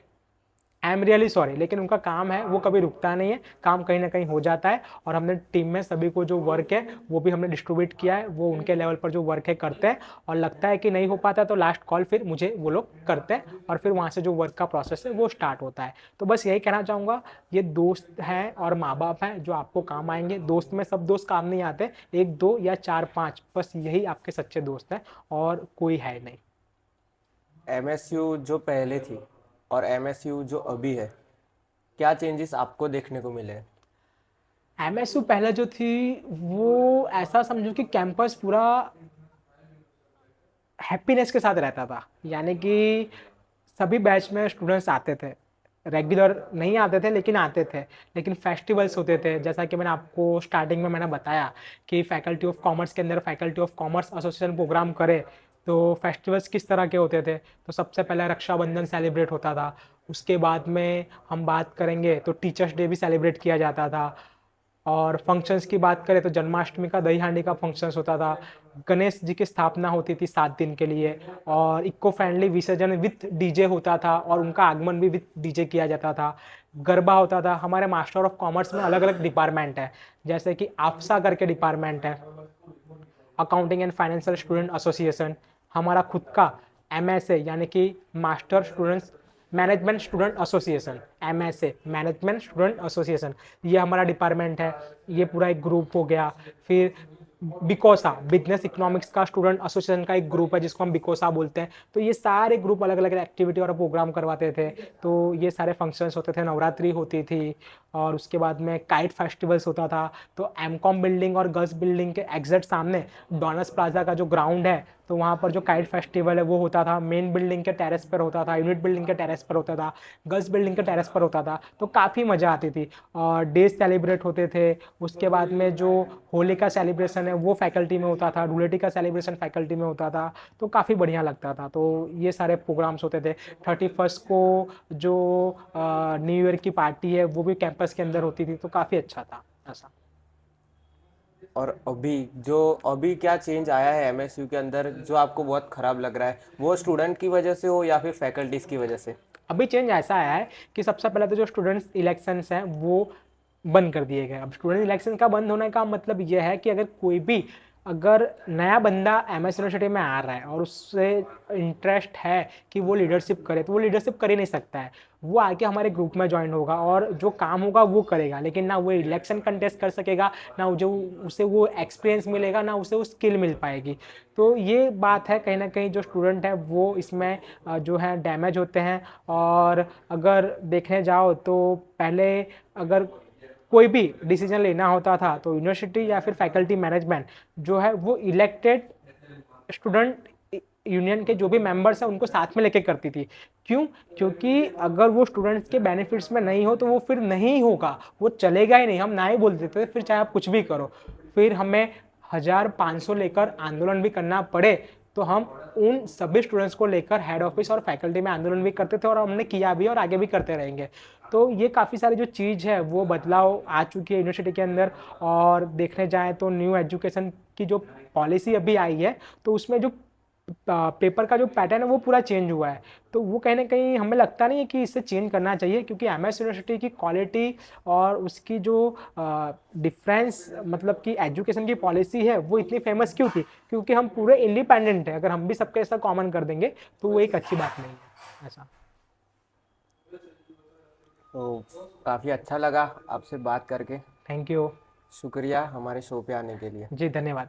आई एम रियली सॉरी, लेकिन उनका काम है वो कभी रुकता नहीं है, काम कहीं ना कहीं हो जाता है। और हमने टीम में सभी को जो वर्क है वो भी हमने डिस्ट्रीब्यूट किया है, वो उनके लेवल पर जो वर्क है करते हैं। और लगता है कि नहीं हो पाता तो लास्ट कॉल फिर मुझे वो लोग करते हैं और फिर वहाँ से जो वर्क का प्रोसेस है वो स्टार्ट होता है। तो बस यही कहना चाहूँगा, ये दोस्त हैं और माँ बाप हैं जो आपको काम आएंगे। दोस्त में सब दोस्त काम नहीं आते, 1 2 या 4 5, बस यही आपके सच्चे दोस्त हैं और कोई है नहीं।
एमएसयू जो पहले थी और एमएसयू जो अभी है, क्या चेंजेस आपको देखने को मिले?
एमएसयू पहले जो थी वो ऐसा समझो कि कैंपस पूरा हैप्पीनेस के साथ रहता था, यानी कि सभी बैच में स्टूडेंट्स आते थे, रेगुलर नहीं आते थे लेकिन आते थे। लेकिन फेस्टिवल्स होते थे, जैसा कि मैंने आपको स्टार्टिंग में मैंने बताया कि फैकल्टी ऑफ कॉमर्स के अंदर faculty of commerce association program करे, तो फेस्टिवल्स किस तरह के होते थे। तो सबसे पहले रक्षाबंधन सेलिब्रेट होता था, उसके बाद में हम बात करेंगे तो टीचर्स डे भी सेलिब्रेट किया जाता था। और फंक्शंस की बात करें तो जन्माष्टमी का दही हांडी का फंक्शंस होता था, गणेश जी की स्थापना होती थी 7 दिन के लिए, और इको फ्रेंडली विसर्जन विथ डीजे होता था और उनका आगमन भी विथ डीजे किया जाता था। गरबा होता था। हमारे मास्टर ऑफ कॉमर्स में अलग अलग डिपार्टमेंट है, जैसे कि आफ्सा करके डिपार्टमेंट है, accounting and financial student association. हमारा खुद का एमएसए यानी कि master students management student association, MSA management student association, ये हमारा डिपार्टमेंट है। ये पूरा एक ग्रुप हो गया। फिर बिकोसा बिजनेस इकोनॉमिक्स का स्टूडेंट एसोसिएशन का एक ग्रुप है जिसको हम बिकोसा बोलते हैं। तो ये सारे ग्रुप अलग अलग एक्टिविटी और प्रोग्राम करवाते थे। तो ये सारे फंक्शंस होते थे, नवरात्रि होती थी और उसके बाद में काइट फेस्टिवल्स होता था। तो एमकॉम बिल्डिंग और गर्ल्स बिल्डिंग के एग्जैक्ट सामने डोनस प्लाजा का जो ग्राउंड है, तो वहाँ पर जो काइट फेस्टिवल है वो होता था। मेन बिल्डिंग के टेरेस पर होता था, यूनिट बिल्डिंग के टेरेस पर होता था, गर्ल्स बिल्डिंग के टेरेस पर होता था। तो काफ़ी मज़ा आती थी और डेज सेलिब्रेट होते थे। उसके बाद में जो होली का सेलिब्रेशन है वो फैकल्टी में होता था, धुलेटी का सेलिब्रेशन फैकल्टी में होता था। तो काफ़ी बढ़िया लगता था। तो ये सारे प्रोग्राम्स होते थे। 31st को जो न्यू ईयर की पार्टी है वो भी कैंपस के अंदर होती थी। तो काफ़ी अच्छा था ऐसा।
और अभी क्या चेंज आया है एमएसयू के अंदर जो आपको बहुत खराब लग रहा है, वो स्टूडेंट की वजह से हो या फिर फैकल्टीज की वजह से?
अभी चेंज ऐसा आया है कि सबसे पहले तो जो स्टूडेंट्स इलेक्शंस हैं वो बंद कर दिए गए। अब स्टूडेंट इलेक्शन का बंद होने का मतलब ये है कि अगर कोई भी अगर नया बंदा एमएस यूनिवर्सिटी में आ रहा है और उससे इंटरेस्ट है कि वो लीडरशिप करे, तो वो लीडरशिप कर ही नहीं सकता है। वो आके हमारे ग्रुप में ज्वाइन होगा और जो काम होगा वो करेगा, लेकिन ना वो इलेक्शन कंटेस्ट कर सकेगा, ना जो उसे वो एक्सपीरियंस मिलेगा, ना उसे वो स्किल मिल पाएगी। तो ये बात है, कहीं ना कहीं जो स्टूडेंट है वो इसमें जो है डैमेज होते हैं। और अगर देखने जाओ तो पहले अगर कोई भी डिसीजन लेना होता था तो यूनिवर्सिटी या फिर फैकल्टी मैनेजमेंट जो है वो इलेक्टेड स्टूडेंट यूनियन के जो भी मेंबर्स हैं उनको साथ में लेके करती थी। क्यों? क्योंकि अगर वो स्टूडेंट्स के बेनिफिट्स में नहीं हो तो वो फिर नहीं होगा, वो चलेगा ही नहीं। हम ना ही बोल देते थे फिर चाहे आप कुछ भी करो। फिर हमें 1500 लेकर आंदोलन भी करना पड़े तो हम उन सभी स्टूडेंट्स को लेकर हेड ऑफिस और फैकल्टी में आंदोलन भी करते थे और हमने किया भी और आगे भी करते रहेंगे। तो ये काफ़ी सारी जो चीज़ है वो बदलाव आ चुकी है यूनिवर्सिटी के अंदर। और देखने जाएँ तो न्यू एजुकेशन की जो पॉलिसी अभी आई है तो उसमें जो पेपर का जो पैटर्न है वो पूरा चेंज हुआ है। तो वो कहीं ना कहीं हमें लगता नहीं है कि इसे चेंज करना चाहिए, क्योंकि एमएस यूनिवर्सिटी की क्वालिटी और उसकी जो डिफरेंस मतलब कि एजुकेशन की पॉलिसी है वो इतनी फेमस क्यों थी? क्योंकि हम पूरे इंडिपेंडेंट हैं। अगर हम भी सबके ऐसा कॉमन कर देंगे तो वो एक अच्छी बात नहीं है ऐसा।
तो काफ़ी अच्छा लगा आपसे बात करके।
Thank you.
शुक्रिया हमारे शो पे आने के लिए।
जी धन्यवाद।